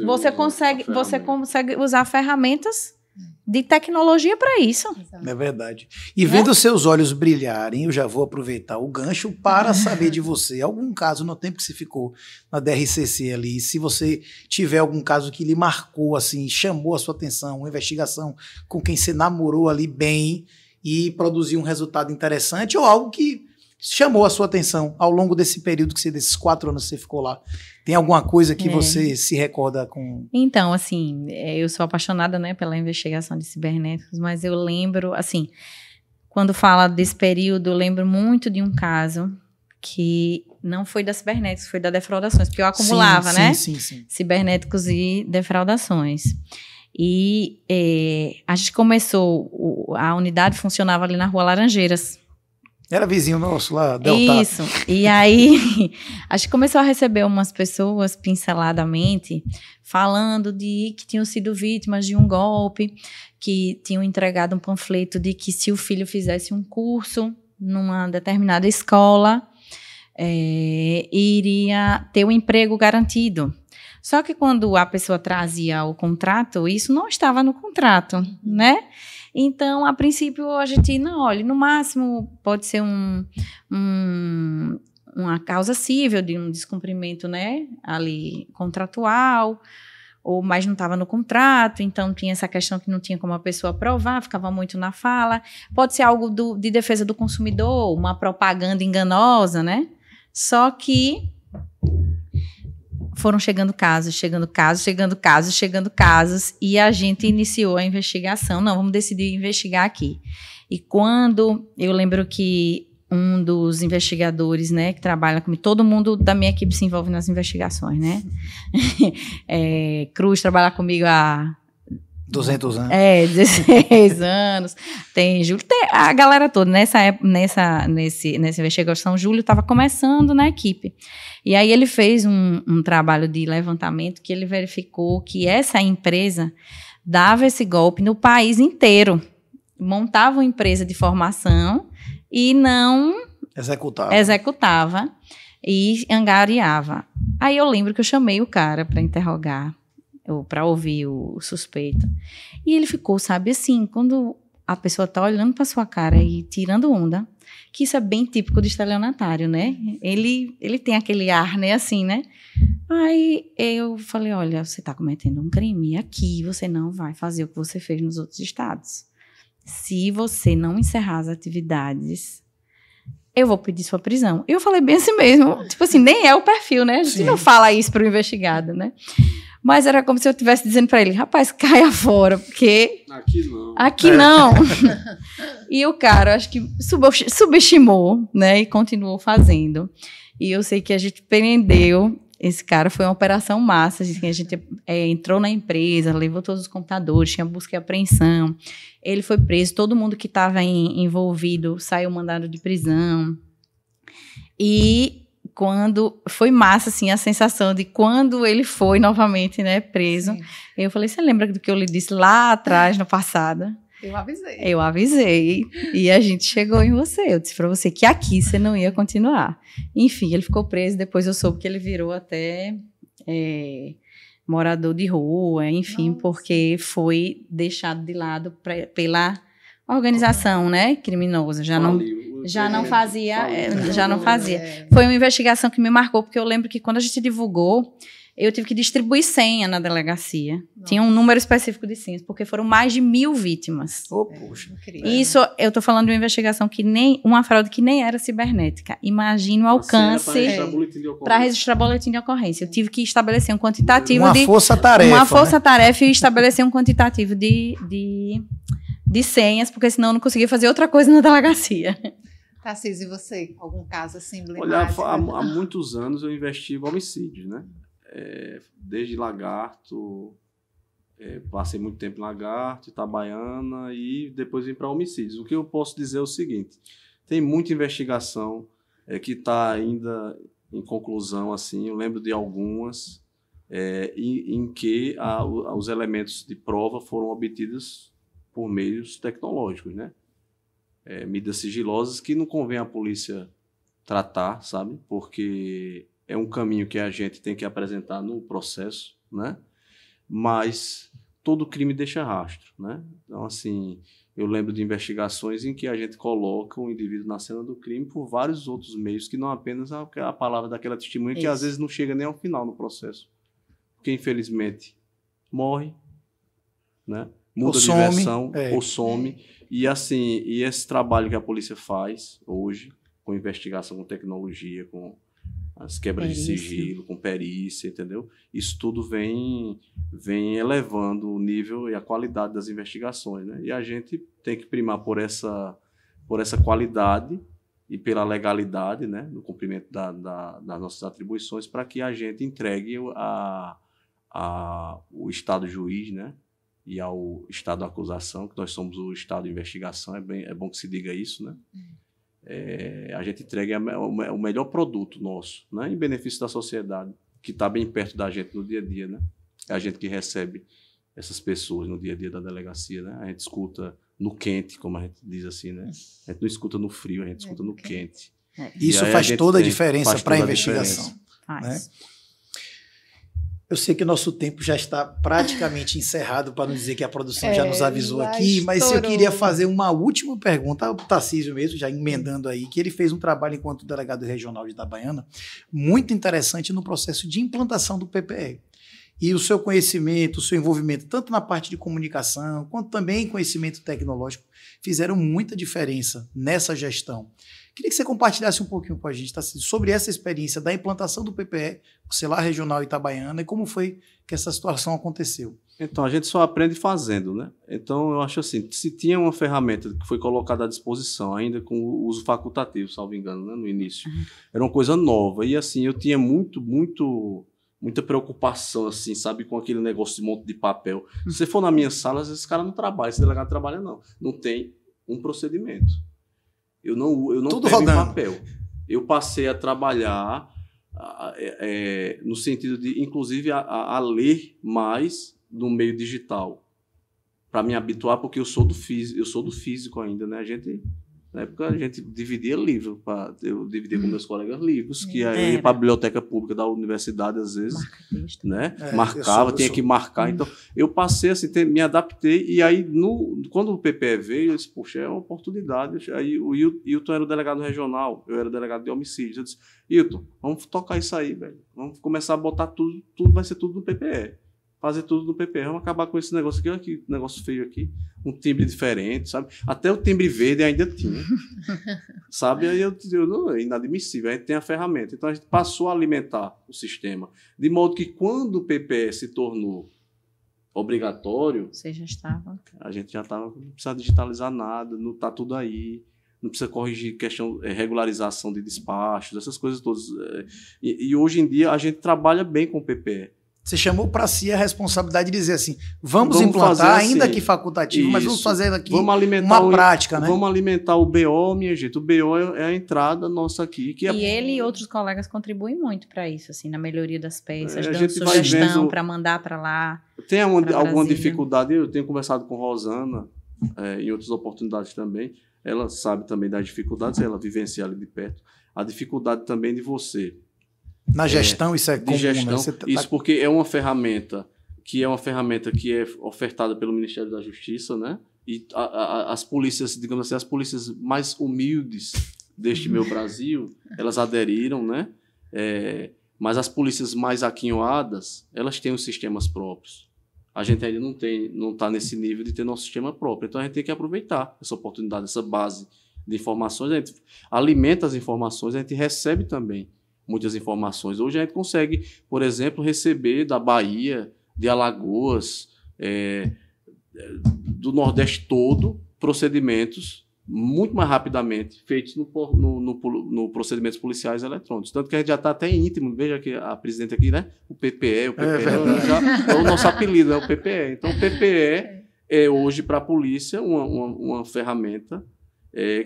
você consegue usar ferramentas de tecnologia para isso. Exato. É verdade. E vendo seus olhos brilharem, eu já vou aproveitar o gancho para saber de você. Algum caso no tempo que você ficou na DRCC ali, se você tiver algum caso que lhe marcou, assim, chamou a sua atenção, uma investigação com quem você namorou ali bem e produziu um resultado interessante, ou algo que chamou a sua atenção ao longo desse período, desses 4 anos que você ficou lá. Tem alguma coisa que você se recorda com... Então, assim, eu sou apaixonada, né, pela investigação de cibernéticos, mas eu lembro, assim, quando fala desse período, eu lembro muito de um caso que não foi da cibernéticos, foi da defraudações, porque eu acumulava, né? Sim. Cibernéticos e defraudações. E a gente começou, a unidade funcionava ali na Rua Laranjeiras. Era vizinho nosso lá, Delta. Isso. E aí, a gente começou a receber umas pessoas, pinceladamente, falando de que tinham sido vítimas de um golpe, que tinham entregado um panfleto de que se o filho fizesse um curso numa determinada escola, iria ter um emprego garantido. Só que quando a pessoa trazia o contrato, isso não estava no contrato, né? Então, a princípio, a gente, não, olha, no máximo pode ser uma causa cível de um descumprimento, né, ali contratual, mas não estava no contrato, então tinha essa questão que não tinha como a pessoa provar, ficava muito na fala. Pode ser algo de defesa do consumidor, uma propaganda enganosa, né? Só que foram chegando casos, e a gente iniciou a investigação. Não, vamos decidir investigar aqui. E quando eu lembro que um dos investigadores, né, que trabalha comigo, todo mundo da minha equipe se envolve nas investigações, né? Cruz trabalha comigo há 200 anos. 16 anos. Tem Júlio, tem a galera toda. Nessa investigação, Júlio estava começando na equipe. E aí ele fez um trabalho de levantamento que ele verificou que essa empresa dava esse golpe no país inteiro. Montava uma empresa de formação e não executava e angariava. Aí eu lembro que eu chamei o cara para interrogar, ou para ouvir o suspeito. E ele ficou, sabe, assim, quando a pessoa está olhando para sua cara e tirando onda, que isso é bem típico do estelionatário, né? Ele tem aquele ar, né, assim, né? Aí eu falei, olha, você está cometendo um crime aqui, você não vai fazer o que você fez nos outros estados. Se você não encerrar as atividades, eu vou pedir sua prisão. Eu falei bem assim mesmo, tipo assim, nem é o perfil, né? A gente não fala isso para o investigado, né? Mas era como se eu estivesse dizendo para ele, rapaz, caia fora, porque... Aqui não. E o cara, acho que subestimou, né? E continuou fazendo. E eu sei que a gente prendeu esse cara, foi uma operação massa. Assim, a gente entrou na empresa, levou todos os computadores, tinha busca e apreensão. Ele foi preso, todo mundo que estava envolvido saiu mandado de prisão. E quando foi massa, assim, a sensação de quando ele foi novamente, né, preso. Sim. Eu falei, você lembra do que eu lhe disse lá atrás, no passado? Eu avisei. E a gente chegou em você. Eu disse para você que aqui você não ia continuar. Enfim, ele ficou preso. Depois eu soube que ele virou até morador de rua, enfim, nossa, porque foi deixado de lado pela organização, né, criminosa. Já não fazia. Foi uma investigação que me marcou, porque eu lembro que quando a gente divulgou, eu tive que distribuir senha na delegacia. Nossa. Tinha um número específico de senhas, porque foram mais de 1.000 vítimas. Poxa. Isso, eu estou falando de uma investigação que uma fraude que nem era cibernética. Imagina o alcance para registrar boletim de ocorrência. Eu tive que estabelecer um quantitativo uma força-tarefa e estabelecer um quantitativo de senhas, porque senão eu não conseguia fazer outra coisa na delegacia. Tarcísio, e você? Algum caso assim emblemático? Olha, há muitos anos eu investigo homicídios, né? Desde Lagarto, passei muito tempo em Lagarto, Itabaiana e depois vim para homicídios. O que eu posso dizer é o seguinte, tem muita investigação que está ainda em conclusão, assim, eu lembro de algumas em que os elementos de prova foram obtidos por meios tecnológicos, né? Medidas sigilosas que não convém à polícia tratar, sabe? Porque é um caminho que a gente tem que apresentar no processo, né? Mas todo crime deixa rastro, né? Então, assim, eu lembro de investigações em que a gente coloca o indivíduo na cena do crime por vários outros meios, que não apenas a palavra daquela testemunha, que às vezes não chega nem ao final no processo. Porque, infelizmente, morre, né? Muda de versão, ou some. E, assim, esse trabalho que a polícia faz hoje, com investigação, com tecnologia, com as quebras de sigilo, com perícia, entendeu? Isso tudo vem elevando o nível e a qualidade das investigações, né? E a gente tem que primar por essa qualidade e pela legalidade, né? No cumprimento das nossas atribuições, para que a gente entregue o Estado juiz, né? E ao Estado da acusação, que nós somos o Estado de investigação, é bom que se diga isso, né? A gente entrega o melhor produto nosso, né, em benefício da sociedade, que está bem perto da gente no dia a dia, né? É a gente que recebe essas pessoas no dia a dia da delegacia, né? A gente escuta no quente, como a gente diz assim, né? A gente não escuta no frio, a gente escuta no quente. Isso faz toda a diferença para a investigação. Né? Eu sei que o nosso tempo já está praticamente encerrado, para não dizer que a produção já nos avisou aqui, mas eu queria fazer uma última pergunta ao Tarcísio mesmo, já emendando aí, que ele fez um trabalho enquanto delegado regional de Itabaiana, muito interessante no processo de implantação do PPE. E o seu conhecimento, o seu envolvimento, tanto na parte de comunicação, quanto também conhecimento tecnológico, fizeram muita diferença nessa gestão. Queria que você compartilhasse um pouquinho com a gente, Tarcísio, sobre essa experiência da implantação do PPE, sei lá, regional Itabaiana, e como foi que essa situação aconteceu. Então, a gente só aprende fazendo, né? Então, eu acho assim, se tinha uma ferramenta que foi colocada à disposição, ainda com o uso facultativo, salvo engano, né, no início, era uma coisa nova. E, assim, eu tinha muita preocupação, assim, sabe, com aquele negócio de monte de papel. Se você for na minha sala, às vezes esse cara não trabalha, esse delegado trabalha, não. Não tem um procedimento. Eu não pego em papel. Eu passei a trabalhar no sentido de, inclusive, a ler mais no meio digital, para me habituar, porque eu sou do físico ainda, né? Na época a gente dividia livro, eu dividia com meus colegas livros, que eu ia para a biblioteca pública da universidade, às vezes, né? Marcava, tinha que marcar. Então, eu passei assim, me adaptei, e aí, quando o PPE veio, eu disse, poxa, é uma oportunidade. Aí o Hilton era o delegado regional, eu era o delegado de homicídios. Eu disse, Hilton, vamos tocar isso aí, velho. Vamos começar a botar tudo vai ser tudo no PPE. Fazer tudo no PPE, vamos acabar com esse negócio aqui, olha que negócio feio aqui, um timbre diferente, sabe? Até o timbre verde ainda tinha, sabe? Aí é inadmissível, a gente tem a ferramenta. Então a gente passou a alimentar o sistema, de modo que quando o PPE se tornou obrigatório, você já estava? A gente já estava, não precisa digitalizar nada, não está tudo aí, não precisa corrigir questão, regularização de despachos, essas coisas todas. E hoje em dia a gente trabalha bem com o PPE. Você chamou para si a responsabilidade de dizer assim, vamos implantar, ainda que facultativo, mas vamos fazer aqui uma prática, né? Vamos alimentar o BO, minha gente. O BO é a entrada nossa aqui. Ele e outros colegas contribuem muito para isso, assim, na melhoria das peças, dando sugestão para mandar para lá. Tem alguma dificuldade? Eu tenho conversado com Rosana em outras oportunidades também. Ela sabe também das dificuldades, ela vivencia ali de perto. A dificuldade também de você. Na gestão isso é comum, gestão, né? Isso porque é uma ferramenta que é ofertada pelo Ministério da Justiça, né? E as polícias, digamos assim, as polícias mais humildes deste meu Brasil, elas aderiram, né? Mas as polícias mais aquinhoadas, elas têm os sistemas próprios. A gente ainda não está nesse nível de ter nosso sistema próprio. Então a gente tem que aproveitar essa oportunidade, essa base de informações. A gente alimenta as informações, a gente recebe também muitas informações. Hoje a gente consegue, por exemplo, receber da Bahia, de Alagoas, do Nordeste todo, procedimentos muito mais rapidamente feitos no procedimentos policiais eletrônicos. Tanto que a gente já está até íntimo, veja que a presidente aqui, né? O PPE é o nosso apelido, é o PPE. Então o PPE é hoje para a polícia uma ferramenta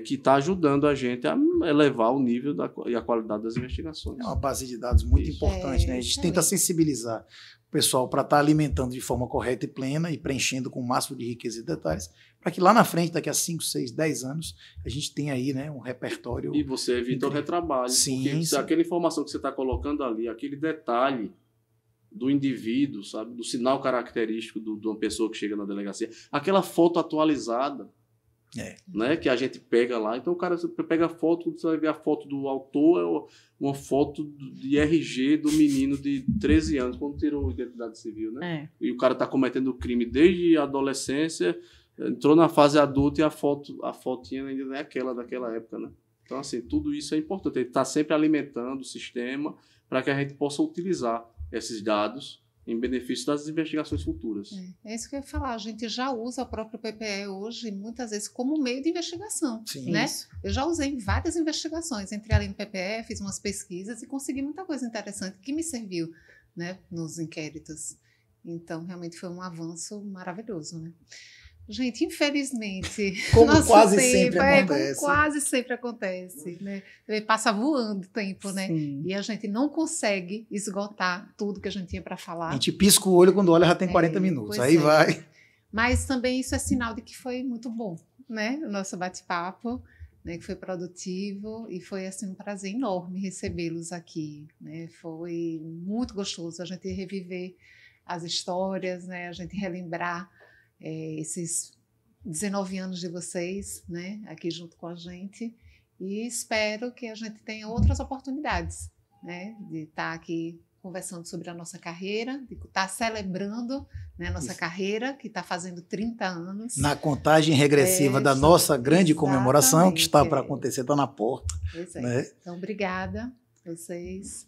que está ajudando a gente a elevar o nível e a qualidade das investigações. É uma base de dados muito importante, né? A gente tenta sensibilizar o pessoal para estar alimentando de forma correta e plena e preenchendo com o máximo de riqueza e detalhes, para que lá na frente, daqui a 5, 6, 10 anos, a gente tenha aí, né, um repertório. E você evita o retrabalho. Sim, porque sim. Aquela informação que você está colocando ali, aquele detalhe do indivíduo, sabe, do sinal característico de uma pessoa que chega na delegacia, aquela foto atualizada, né, que a gente pega lá. Então o cara pega a foto, você vai ver a foto do autor, uma foto de RG do menino de 13 anos, quando tirou a identidade civil, né? E o cara está cometendo crime desde a adolescência, entrou na fase adulta e a fotinha ainda não é aquela daquela época, né? Então, assim, tudo isso é importante. Ele está sempre alimentando o sistema para que a gente possa utilizar esses dados em benefício das investigações futuras. É isso que eu ia falar. A gente já usa o próprio PPE hoje, muitas vezes, como meio de investigação. Sim, né? isso. Eu já usei em várias investigações. Entrei ali no PPE, fiz umas pesquisas e consegui muita coisa interessante que me serviu, né, nos inquéritos. Então, realmente foi um avanço maravilhoso, né? Gente, infelizmente, como quase sempre acontece. Como quase sempre acontece, né? Passa voando o tempo, né? Sim. E a gente não consegue esgotar tudo que a gente tinha para falar. A gente pisca o olho, quando olha já tem 40 minutos. Aí vai. Mas também isso é sinal de que foi muito bom, né? O nosso bate-papo, né? Que foi produtivo e foi assim um prazer enorme recebê-los aqui, né? Foi muito gostoso a gente reviver as histórias, né? A gente relembrar esses 19 anos de vocês, né, aqui junto com a gente, e espero que a gente tenha outras oportunidades, né, de estar aqui conversando sobre a nossa carreira, de estar celebrando, né, a nossa carreira, que está fazendo 30 anos. Na contagem regressiva da nossa grande comemoração, que está para acontecer, está na porta. Pois é. Né? Então, obrigada. Vocês.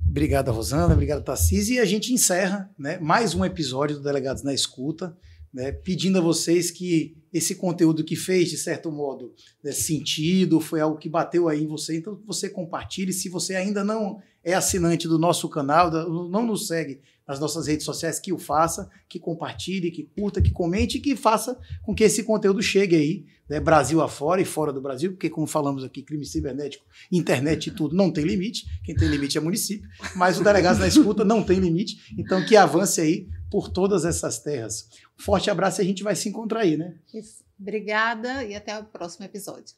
Obrigada, Rosana. Obrigado, Tarcísio. E a gente encerra, né, mais um episódio do Delegados na Escuta, né, pedindo a vocês que esse conteúdo que fez, de certo modo, sentido, foi algo que bateu aí em você, então você compartilhe. Se você ainda não é assinante do nosso canal, não nos segue nas nossas redes sociais, que o faça, que compartilhe, que curta, que comente, que faça com que esse conteúdo chegue aí, né, Brasil afora e fora do Brasil, porque, como falamos aqui, crime cibernético, internet e tudo não tem limite, quem tem limite é município, mas o Delegados na Escuta não tem limite, então que avance aí por todas essas terras. Um forte abraço e a gente vai se encontrar aí, né? Isso. Obrigada e até o próximo episódio.